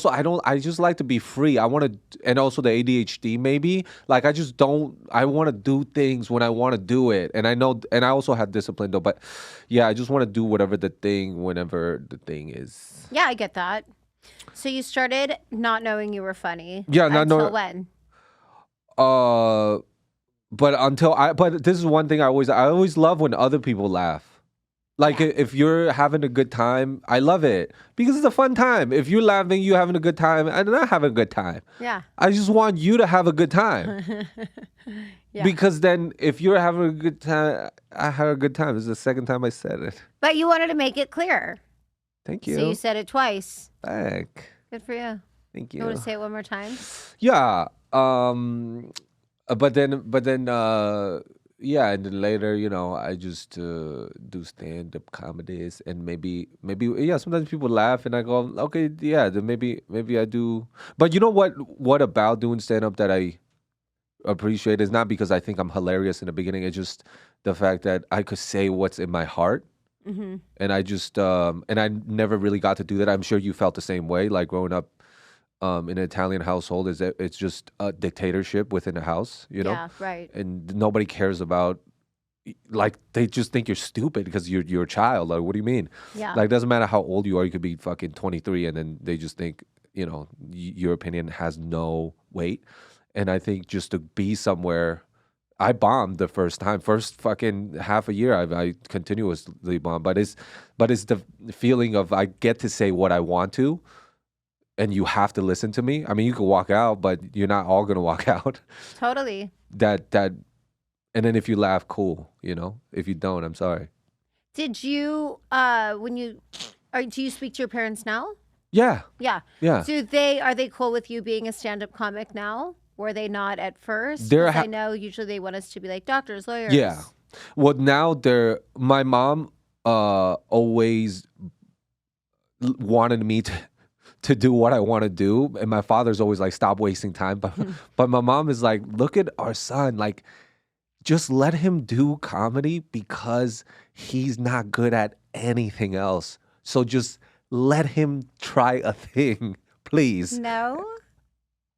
just like to be free. I want to, and also the ADHD maybe. Like I want to do things when I want to do it. And I know, and I also have discipline though, but yeah, I just want to do whatever the thing, whenever the thing is. Yeah, I get that. So you started not knowing you were funny. Yeah, not until knowing- when? But this is one thing I always love when other people laugh. Like if you're having a good time, I love it because it's a fun time. If you're laughing, you're having a good time, and I'm having a good time. Yeah. I just want you to have a good time. Yeah. Because then if you're having a good time, I had a good time. This is the second time I said it. But you wanted to make it clear. Thank you. So you said it twice. Back. Good for you. Thank You you. want to say it one more time? Yeah. But then yeah, and then later, I just do stand-up comedies, and maybe yeah, sometimes people laugh and I go, okay, yeah, then maybe I do. But you know what about doing stand-up that I appreciate is not because I think I'm hilarious in the beginning. It's just the fact that I could say what's in my heart. And I just and I never really got to do that. I'm sure you felt the same way, like growing up in an Italian household. Is that it's just a dictatorship within the house, Yeah, right. and nobody cares about. Like they just think you're stupid because you're a child. Like, what do you mean? Yeah. Like, it doesn't matter how old you are. You could be fucking 23, and then they just think your opinion has no weight. And I think just to be somewhere, I bombed the first time, first fucking half a year. I continuously bombed, but it's the feeling of I get to say what I want to, and you have to listen to me. I mean, you can walk out, but you're not all gonna walk out. Totally. That. And then if you laugh, cool, If you don't, I'm sorry. Did you do you speak to your parents now? Yeah. Yeah. Yeah. Are they cool with you being a stand-up comic now? Were they not at first? They're 'Cause I know usually they want us to be like doctors, lawyers. Yeah. Well, now my mom always wanted me to do what I want to do, and my father's always like, stop wasting time. But my mom is like, look at our son, like, just let him do comedy because he's not good at anything else. So just let him try a thing, please. No.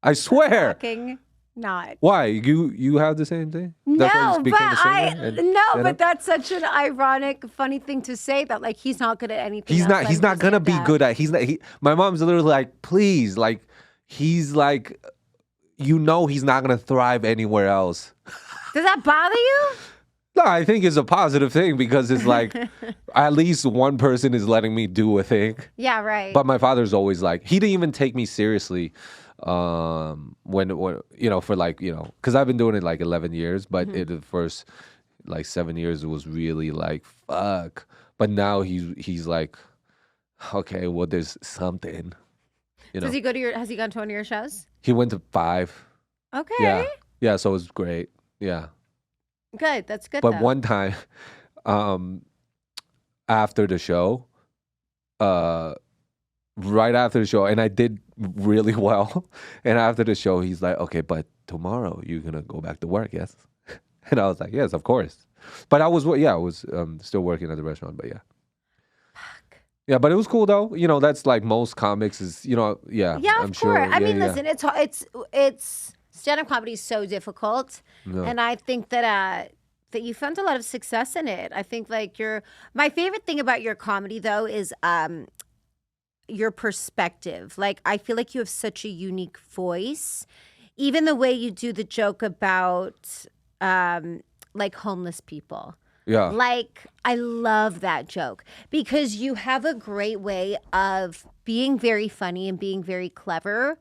I swear. Fucking not. Why? You have the same thing? That's why No, you but became a singer? but that's such an ironic, funny thing to say that like he's not good at anything. He's else, not. let He's him not just gonna get be that. good at. He's not. My mom's literally like, please, like, he's like, he's not gonna thrive anywhere else. Does that bother you? No, I think it's a positive thing because it's like at least one person is letting me do a thing. Yeah, right. But my father's always like, he didn't even take me seriously when for like, because I've been doing it like 11 years, but in the first like 7 years, it was really like, fuck. But now he's like, okay, well, there's something. Does he go to has he gone to one of your shows? He went to 5. Okay. Yeah. Yeah, so it was great. Yeah. Good. That's good. But though. one time, after the show, right after the show, and I did really well. And after the show, he's like, okay, but tomorrow you're going to go back to work, yes? And I was like, yes, of course. But I was still working at the restaurant, but yeah. Fuck. Yeah, but it was cool though. That's like most comics is, yeah. Yeah, I'm of sure. course. I mean, yeah. listen, it's stand-up comedy is so difficult, No. and I think that you found a lot of success in it. I think like my favorite thing about your comedy though is your perspective. Like I feel like you have such a unique voice, even the way you do the joke about like homeless people. Yeah. Like, I love that joke because you have a great way of being very funny and being very clever,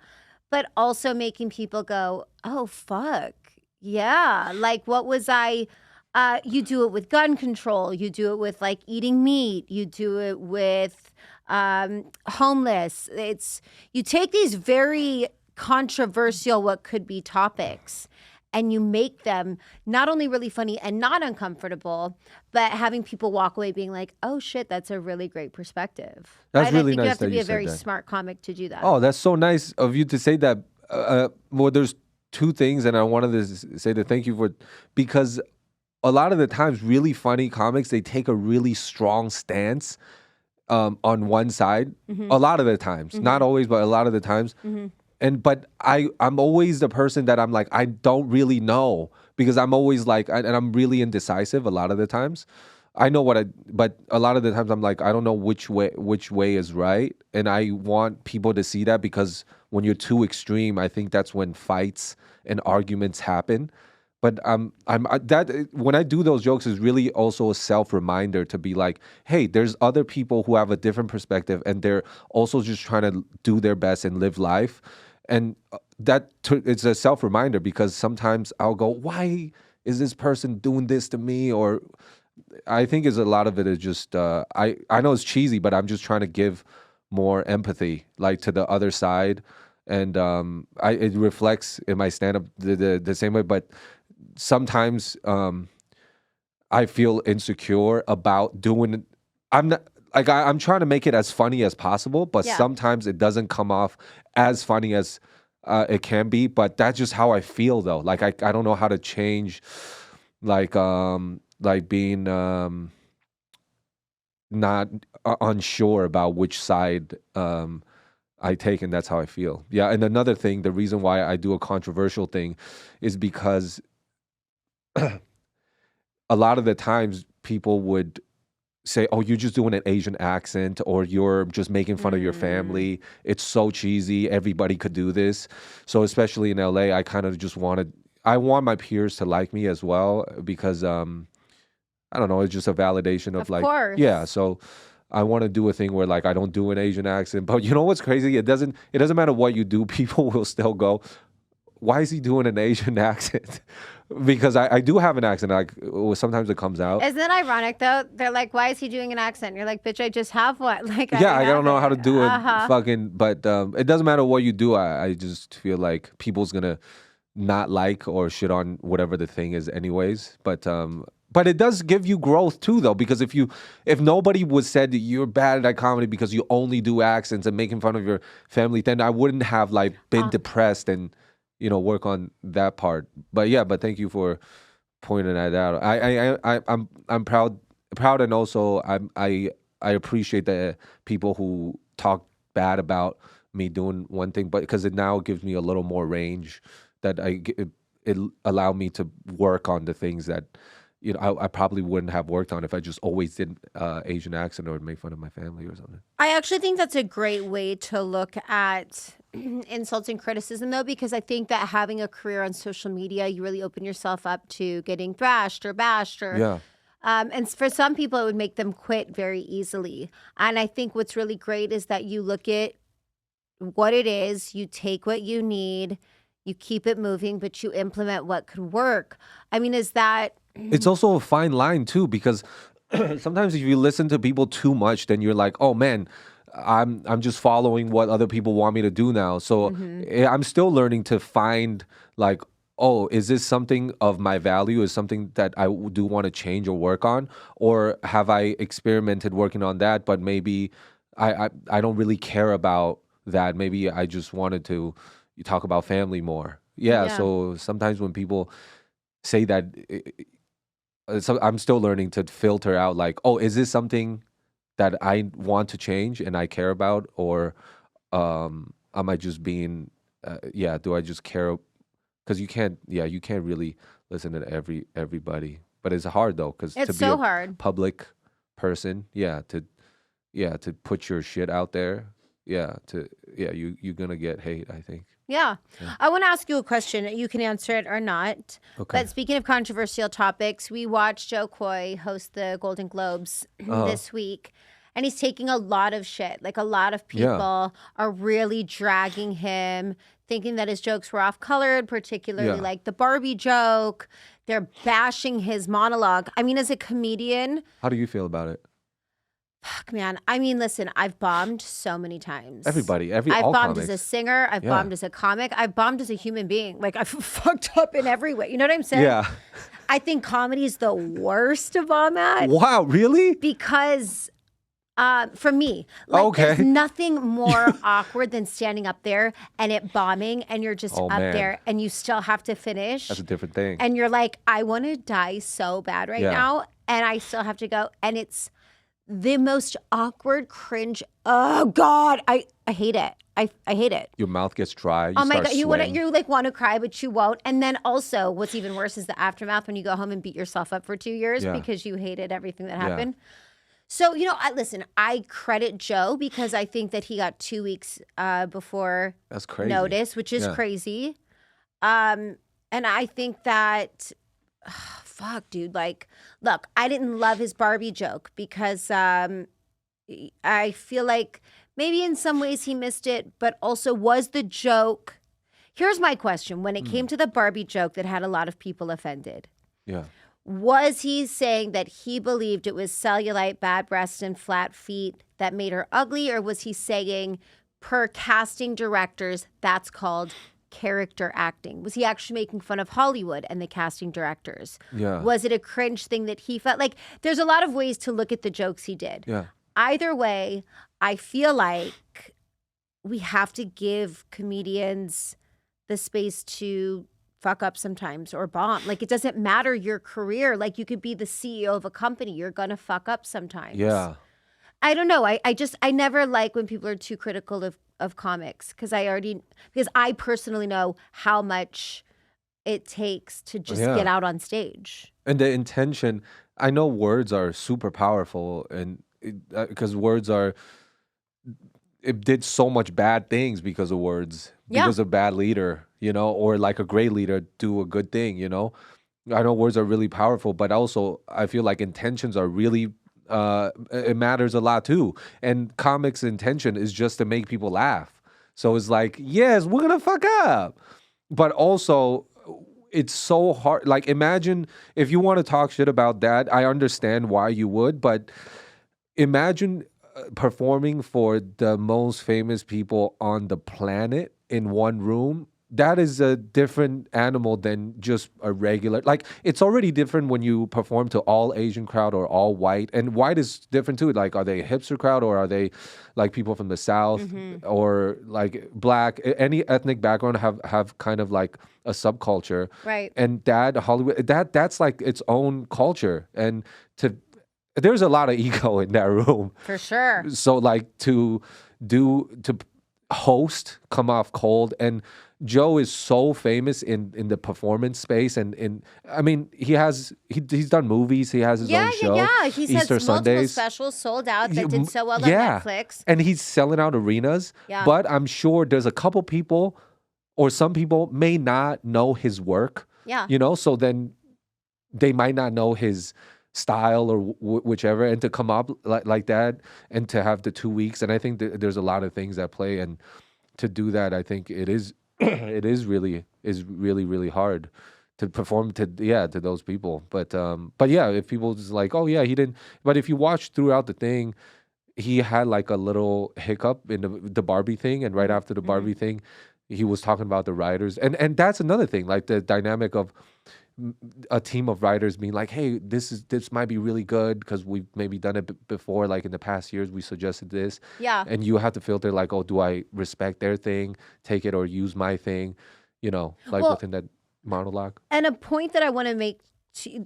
but also making people go, oh, fuck. Yeah. Like, what was I? You do it with gun control. You do it with like eating meat. You do it with homeless. You take these very controversial, what could be topics, and you make them not only really funny and not uncomfortable, but having people walk away being like, oh shit, that's a really great perspective. That's really I think nice you have to that be you a very said that. smart comic to do that. Oh, that's so nice of you to say that. Well, there's 2 things, and I wanted to say that thank you for, because a lot of the times really funny comics, they take a really strong stance on one side. A lot of the times, not always, but a lot of the times. But I'm always the person that I'm like, I don't really know, because I'm always like, and I'm really indecisive a lot of the times. I know but a lot of the times I'm like, I don't know which way is right. And I want people to see that, because when you're too extreme, I think that's when fights and arguments happen. But that when I do those jokes is really also a self-reminder to be like, hey, there's other people who have a different perspective, and they're also just trying to do their best and live life. And it's a self-reminder, because sometimes I'll go, why is this person doing this to me? Or I think a lot of it is just, I know it's cheesy, but I'm just trying to give more empathy, like, to the other side. And it reflects in my stand-up the same way. But sometimes I feel insecure about doing. I'm not like I'm trying to make it as funny as possible, but sometimes it doesn't come off as funny as it can be. But that's just how I feel, though. Like I don't know how to change, like being not unsure about which side I take, and that's how I feel. Yeah, and another thing, the reason why I do a controversial thing is because a lot of the times people would say, "Oh, you're just doing an Asian accent, or you're just making fun of your family. It's so cheesy. Everybody could do this." So, especially in LA, I kind of just I want my peers to like me as well because I don't know, it's just a validation of Of like, course. yeah. So, I want to do a thing where like I don't do an Asian accent, but you know what's crazy? It doesn't matter what you do. People will still go, "Why is he doing an Asian accent?" Because I do have an accent. Like sometimes it comes out. Isn't it ironic though? They're like, "Why is he doing an accent?" You're like, "Bitch, I just have one." Like, Yeah, I have don't know how to it. do it. Uh-huh. Fucking, but it doesn't matter what you do. I just feel like people's gonna not like or shit on whatever the thing is, anyways. But it does give you growth too, though, because if nobody was said that you're bad at comedy because you only do accents and making fun of your family, then I wouldn't have like been depressed and work on that part. But yeah, but thank you for pointing that out. I'm proud, and also I appreciate the people who talk bad about me doing one thing, but because it now gives me a little more range that it allowed me to work on the things that I probably wouldn't have worked on if I just always did Asian accent or make fun of my family or something. I actually think that's a great way to look at insults and criticism, though, because I think that having a career on social media, you really open yourself up to getting thrashed or bashed or. Yeah. And for some people, it would make them quit very easily. And I think what's really great is that you look at what it is, you take what you need, you keep it moving, but you implement what could work. I mean, is that. It's also a fine line too, because sometimes if you listen to people too much, then you're like, oh man, I'm just following what other people want me to do now. So I'm still learning to find like, oh, is this something of my value? Is something that I do want to change or work on, or have I experimented working on that, but maybe I don't really care about that. Maybe I just wanted to talk about family more. Yeah. Yeah. So sometimes when people say that. So I'm still learning to filter out like, oh, is this something that I want to change and I care about, or am I just being, do I just care? Because you can't really listen to everybody, but it's hard though, because to It's be so a hard. public person, to put your shit out there, you're gonna get hate, I think. Yeah. I want to ask you a question. You can answer it or not. Okay. But speaking of controversial topics, we watched Joe Coy host the Golden Globes this week. And he's taking a lot of shit. Like a lot of people are really dragging him, thinking that his jokes were off-colored, particularly like the Barbie joke. They're bashing his monologue. I mean, as a comedian. How do you feel about it? Fuck, man. I mean, listen, I've bombed so many times. I've all bombed comics. as a singer. I've bombed as a comic. I've bombed as a human being. Like, I've fucked up in every way. You know what I'm saying? Yeah. I think comedy is the worst to bomb at. Wow, really? Because for me, like, there's nothing more awkward than standing up there and it bombing and you're just up there and you still have to finish. That's a different thing. And you're like, I want to die so bad right now. And I still have to go. And it's the most awkward, cringe. Oh God, I hate it. I hate it. Your mouth gets dry. Oh my God, you like want to cry, but you won't. And then also, what's even worse is the aftermath when you go home and beat yourself up for 2 years because you hated everything that happened. So listen, I credit Joe because I think that he got 2 weeks before That's crazy. notice, which is crazy. And I think that. Fuck, dude. Like, look, I didn't love his Barbie joke because I feel like maybe in some ways he missed it, but also was the joke. Here's my question. When it came to the Barbie joke that had a lot of people offended, was he saying that he believed it was cellulite, bad breasts, and flat feet that made her ugly? Or was he saying per casting directors, that's called character acting? Was he actually making fun of Hollywood and the casting directors? Was it a cringe thing that he felt like? There's a lot of ways to look at the jokes he did. Either way, I feel like we have to give comedians the space to fuck up sometimes or bomb. Like, it doesn't matter your career. Like, you could be the CEO of a company. You're gonna fuck up sometimes. I don't know. I never like when people are too critical of comics because I personally know how much it takes to just Yeah. get out on stage. And the intention, I know words are super powerful, and because words are, it did so much bad things because of words, Yeah. because of bad leader, or like a great leader do a good thing. I know words are really powerful, but also I feel like intentions are really, it matters a lot too. And comics intention is just to make people laugh. So it's like, yes, we're gonna fuck up, but also it's so hard. Like, imagine if you want to talk shit about that. I understand why you would, but imagine performing for the most famous people on the planet in one room. That is a different animal than just a regular. Like, it's already different when you perform to all Asian crowd or all white. And white is different too. Like, are they a hipster crowd, or are they like people from the South, or like black? Any ethnic background have kind of like a subculture. Right. And that Hollywood, that's like its own culture. And to there's a lot of ego in that room. For sure. So like to host, come off cold. And Joe is so famous in the performance space, and I mean, he's done movies, he has his own show. Yeah. He's had Easter multiple Sundays. specials sold out that did so well Yeah. on Netflix. And he's selling out arenas. Yeah. But I'm sure there's a couple people, or some people may not know his work. Yeah. So then they might not know his style or whichever, and to come up like that, and to have the 2 weeks. And I think there's a lot of things that play, and to do that, I think it is it is really really hard to perform to those people. But yeah, if people just like, oh yeah, he didn't. But if you watch throughout the thing, he had like a little hiccup in the Barbie thing, and right after the Barbie thing, he was talking about the writers, and that's another thing, like the dynamic of a team of writers being like, hey, this might be really good because we've maybe done it before, like in the past years we suggested this. Yeah. And you have to filter like, oh, do I respect their thing, take it, or use my thing, like within that monologue. And a point that I want to make,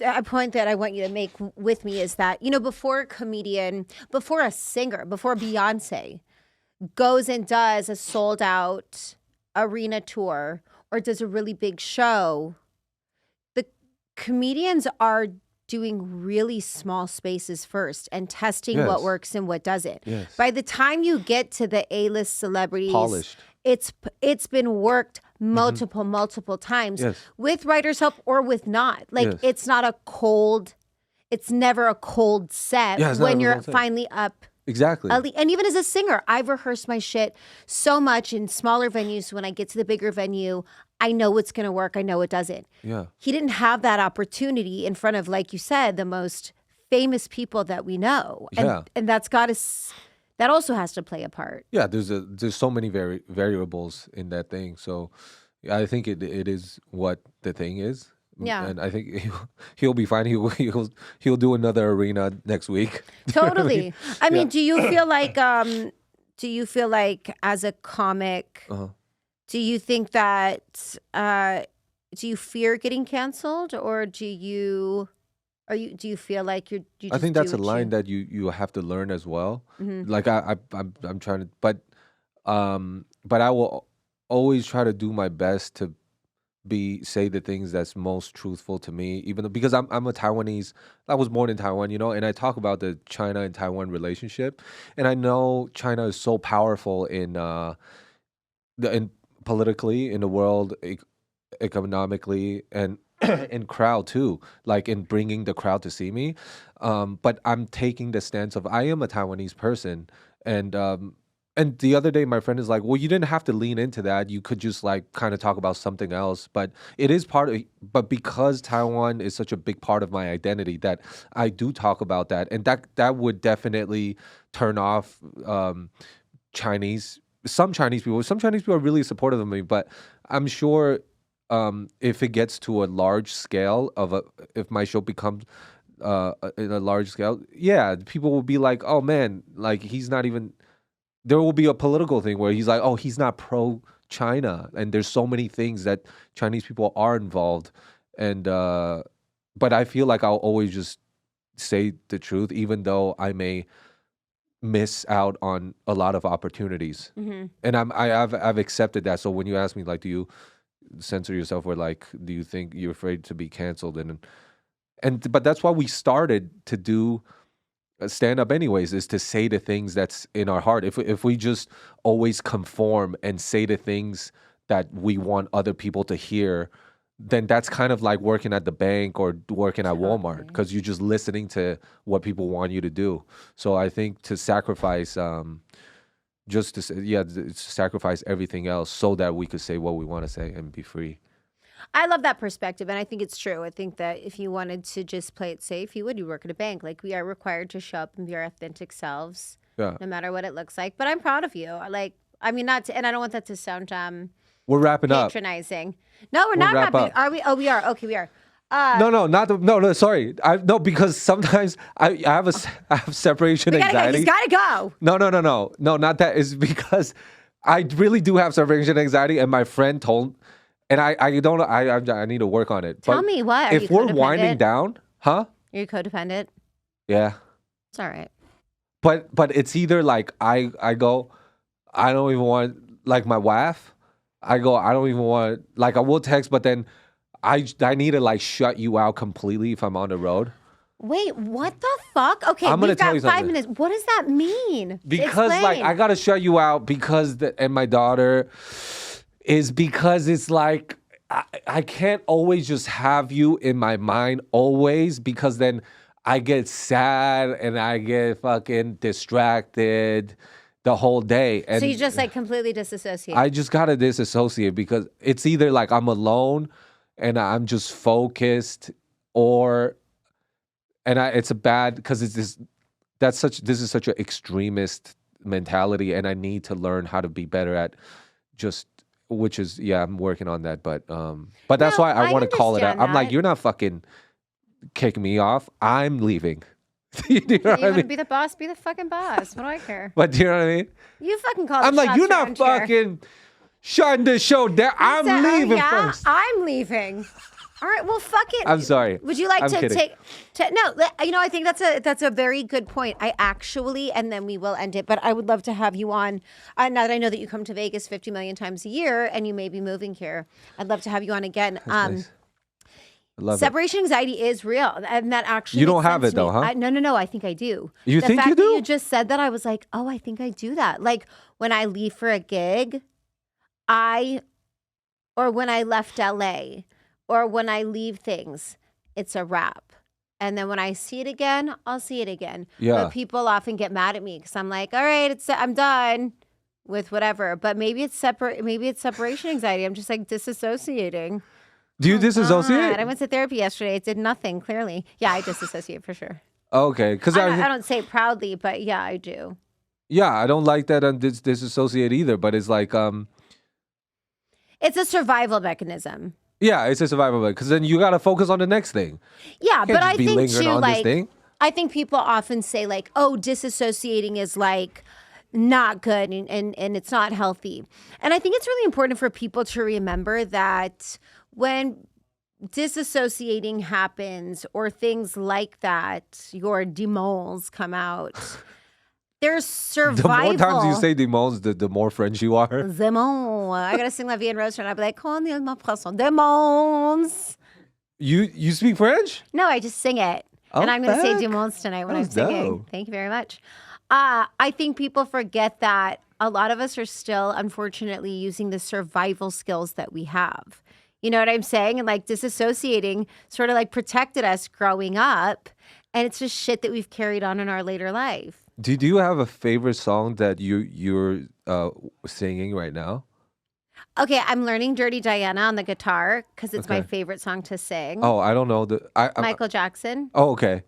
a point that I want you to make with me is that, before a comedian, before a singer, before Beyonce goes and does a sold out arena tour or does a really big show, the comedians are doing really small spaces first and testing what works and what doesn't. Yes. By the time you get to the A-list celebrities, Polished. it's been worked multiple times with writer's help or with not. Like it's never a cold set when you're finally up. Exactly. And even as a singer, I've rehearsed my shit so much in smaller venues. When I get to the bigger venue, I know what's going to work. I know it doesn't. Yeah. He didn't have that opportunity in front of, like you said, the most famous people that we know. And that's got to, that also has to play a part. Yeah. There's so many variables in that thing. So I think it is what the thing is. Yeah. And I think he'll be fine. He'll do another arena next week. Totally. I mean, do you feel like as a comic, do you think that do you fear getting canceled, or do you feel like you just I think that's a line that that you have to learn as well. Like I'm trying to, but I will always try to do my best to say the things that's most truthful to me, even though, because I'm a Taiwanese. I was born in Taiwan, and I talk about the China and Taiwan relationship, and I know China is so powerful in politically in the world, economically, and in crowd too, like in bringing the crowd to see me. But I'm taking the stance of I am a Taiwanese person, and the other day, my friend is like, well, you didn't have to lean into that. You could just like kind of talk about something else. But it is but because Taiwan is such a big part of my identity, that I do talk about that. And that would definitely turn off some Chinese people. Some Chinese people are really supportive of me, but I'm sure if it gets to a large scale if my show becomes in a large scale, people will be like, oh man, like he's not even. There will be a political thing where he's like, oh, he's not pro-China. And there's so many things that Chinese people are involved. And, but I feel like I'll always just say the truth, even though I may miss out on a lot of opportunities. Mm-hmm. And I've accepted that. So when you ask me, like, do you censor yourself, or like, do you think you're afraid to be canceled? But that's why we started to do stand up anyways, is to say the things that's in our heart. If we just always conform and say the things that we want other people to hear, then that's kind of like working at the bank or working at Walmart, because you're just listening to what people want you to do. So I think to sacrifice, sacrifice everything else so that we could say what we want to say and be free. I love that perspective, and I think it's true. I think that if you wanted to just play it safe, you work at a bank. Like, we are required to show up and be our authentic selves, no matter what it looks like. But I'm proud of you. And I don't want that to sound we're wrapping patronizing. No, we're not wrapping. Are we? Oh, we are. Okay, we are. No, sorry. Because sometimes I have separation anxiety. He's gotta go. No, not that. It's because I really do have separation anxiety, and my friend told, and I need to work on it. Tell me what. If we're winding down, huh? Are you codependent? Yeah. It's all right. But it's either like I go, I don't even want, like, my wife. I go, I don't even want, like, I will text, but then I need to, like, shut you out completely if I'm on the road. Wait, what the fuck? Okay, I'm we've got you 5 minutes. What does that mean? Because Explain. like, I gotta shut you out because and my daughter is, because it's like I can't always just have you in my mind always, because then I get sad and I get fucking distracted the whole day. And so you just, like, completely disassociate? I just gotta disassociate, because it's either like I'm alone and I'm just focused, it's a bad, because this is such an extremist mentality, and I need to learn how to be better at which is, I'm working on that, but that's why I want to call it out. I'm like, you're not fucking kicking me off. I'm leaving. You know what I mean? Want to be the boss? Be the fucking boss. What do I care? But do you know what I mean? You fucking call. I'm like, you're not fucking shutting the show down. I'm leaving first. I'm leaving. All right, well, fuck it. I'm sorry. Would you like I'm to kidding. No, I think that's a very good point. I actually, and then we will end it, but I would love to have you on. Now that I know that you come to Vegas 50 million times a year and you may be moving here, I'd love to have you on again. Nice. Separation anxiety is real, and that actually you don't have it though, huh? No. I think I do. You think you do? The fact that you just said that, I was like, oh, I think I do that. Like, when I leave for a gig, or when I left LA, or when I leave things, it's a wrap. And then when I see it again, I'll see it again. Yeah. But people often get mad at me because I'm like, all right, I'm done with whatever. But maybe it's separation anxiety. I'm just, like, disassociating. Do you disassociate? God. I went to therapy yesterday. It did nothing, clearly. Yeah, I disassociate for sure. Okay. Because I don't say it proudly, but yeah, I do. Yeah, I don't like that I disassociate either, but it's like... It's a survival mechanism. Yeah, it's a survival mechanism, because then you got to focus on the next thing. Yeah, but I think too, like... Thing. I think people often say, like, oh, disassociating is, like, not good and it's not healthy. And I think it's really important for people to remember that when disassociating happens or things like that, your demons come out. There's survival. The more times you say demons, the more French you are. Demons. I gotta sing La Vie en Rose and I'll be like, "Quand il m'apprend demons." You speak French? No, I just sing it. And I'm going to say demons tonight when I'm singing. Dope. Thank you very much. I think people forget that a lot of us are still, unfortunately, using the survival skills that we have. You know what I'm saying? And, like, disassociating sort of, like, protected us growing up. And it's just shit that we've carried on in our later life. Do you have a favorite song that you're singing right now? Okay, I'm learning Dirty Diana on the guitar because it's my favorite song to sing. Oh, I don't know. Michael Jackson. Oh, okay.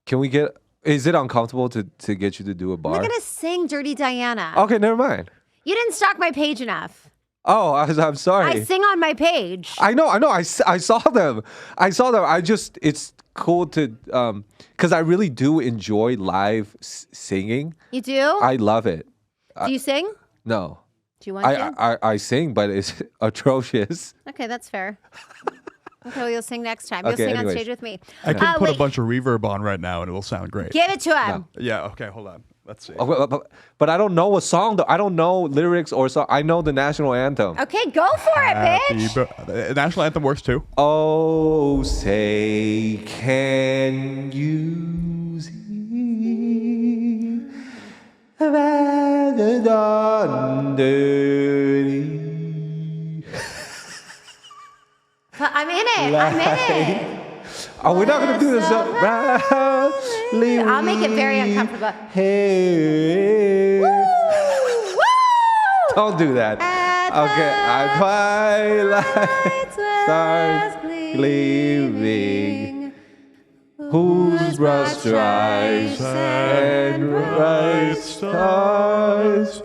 Can we get... Is it uncomfortable to get you to do a bar? I'm not going to sing Dirty Diana. Okay, never mind. You didn't stalk my page enough. Oh, I'm sorry. I sing on my page. I know. I saw them. It's cool to... Because I really do enjoy live singing. You do? I love it. Do you sing? No. Do you want to? I sing, but it's atrocious. Okay, that's fair. Okay, well, you'll sing next time. You'll sing on stage with me. I can put a bunch of reverb on right now and it'll sound great. Give it to him. Yeah, okay, hold on. Let's see. But I don't know a song though. I don't know lyrics or song. I know the national anthem. Okay, go for it, bitch. The national anthem works too. Oh, say, can you see the dawn dirty? I'm in it. I'm in it. Oh, we're not gonna do this. I'll make it very uncomfortable. Hey. Woo! Don't do that. Okay, twilight stars gleaming, whose broad stripes and bright stars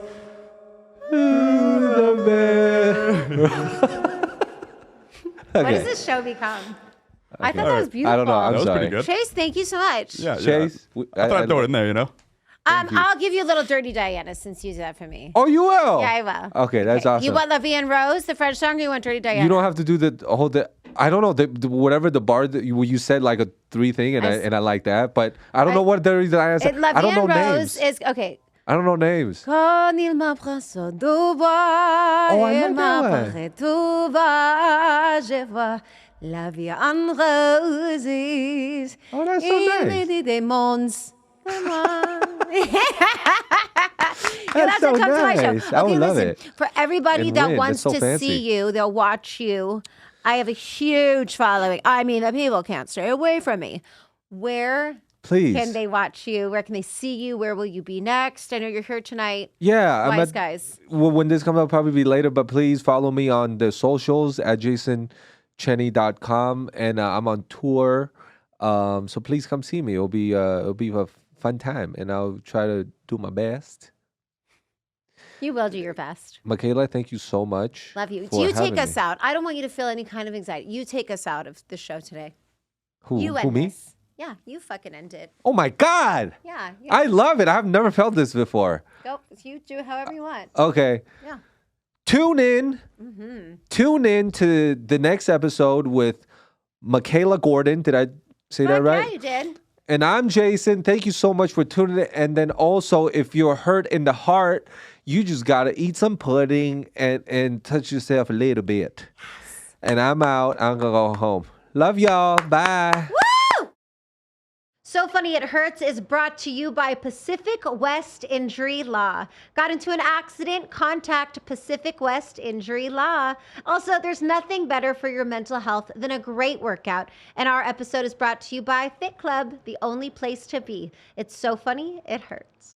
through the What does this show become? I thought that was beautiful. I don't know. I'm That was sorry. pretty good. Chase, thank you so much. Yeah, Chase, I thought I'd throw it in there, you know? I'll give you a little Dirty Diana since you did that for me. Oh, you will? Yeah, I will. Okay, that's awesome. You want La Vie en Rose, the French song, or you want Dirty Diana? You don't have to do the whole. I don't know whatever the bar that you said like a 3 thing, and I like that, but I don't know what the reason I said. La I don't Vie know en Rose names. is okay. I don't know names. Quand il m'embrasse du bois, Oh, I il love that one. m'apparaît tout bas, je vois la vie en roses. Oh, that's so Il nice. me dit des mondes. That's so to come to my show. nice. I would love it. For everybody And that win. wants That's so to fancy. see you, they'll watch you. I have a huge following. I mean, the people can't stay away from me. Where Please. can they watch you? Where can they see you? Where will you be next? I know you're here tonight. Yeah, Wise guys. Well, when this comes out, probably be later. But please follow me on the socials at jasoncheny.com, and I'm on tour. So please come see me. It'll be a fun time, and I'll try to do my best. You will do your best. Mikalah, thank you so much. Love you. for You take having us me. out. I don't want you to feel any kind of anxiety. You take us out of the show today. You Who end me? this. Yeah, you fucking end it. Oh my God! Yeah. I love it. I've never felt this before. Go. You do it however you want. Okay. Yeah. Tune in. Tune in to the next episode with Mikalah Gordon. Did I say that right? Yeah, you did. And I'm Jason. Thank you so much for tuning in. And then also, if you're hurt in the heart, you just gotta eat some pudding and touch yourself a little bit. And I'm out. I'm gonna go home. Love y'all. Bye. Woo! So Funny It Hurts is brought to you by Pacific West Injury Law. Got into an accident? Contact Pacific West Injury Law. Also, there's nothing better for your mental health than a great workout. And our episode is brought to you by Fit Club, the only place to be. It's so funny, it hurts.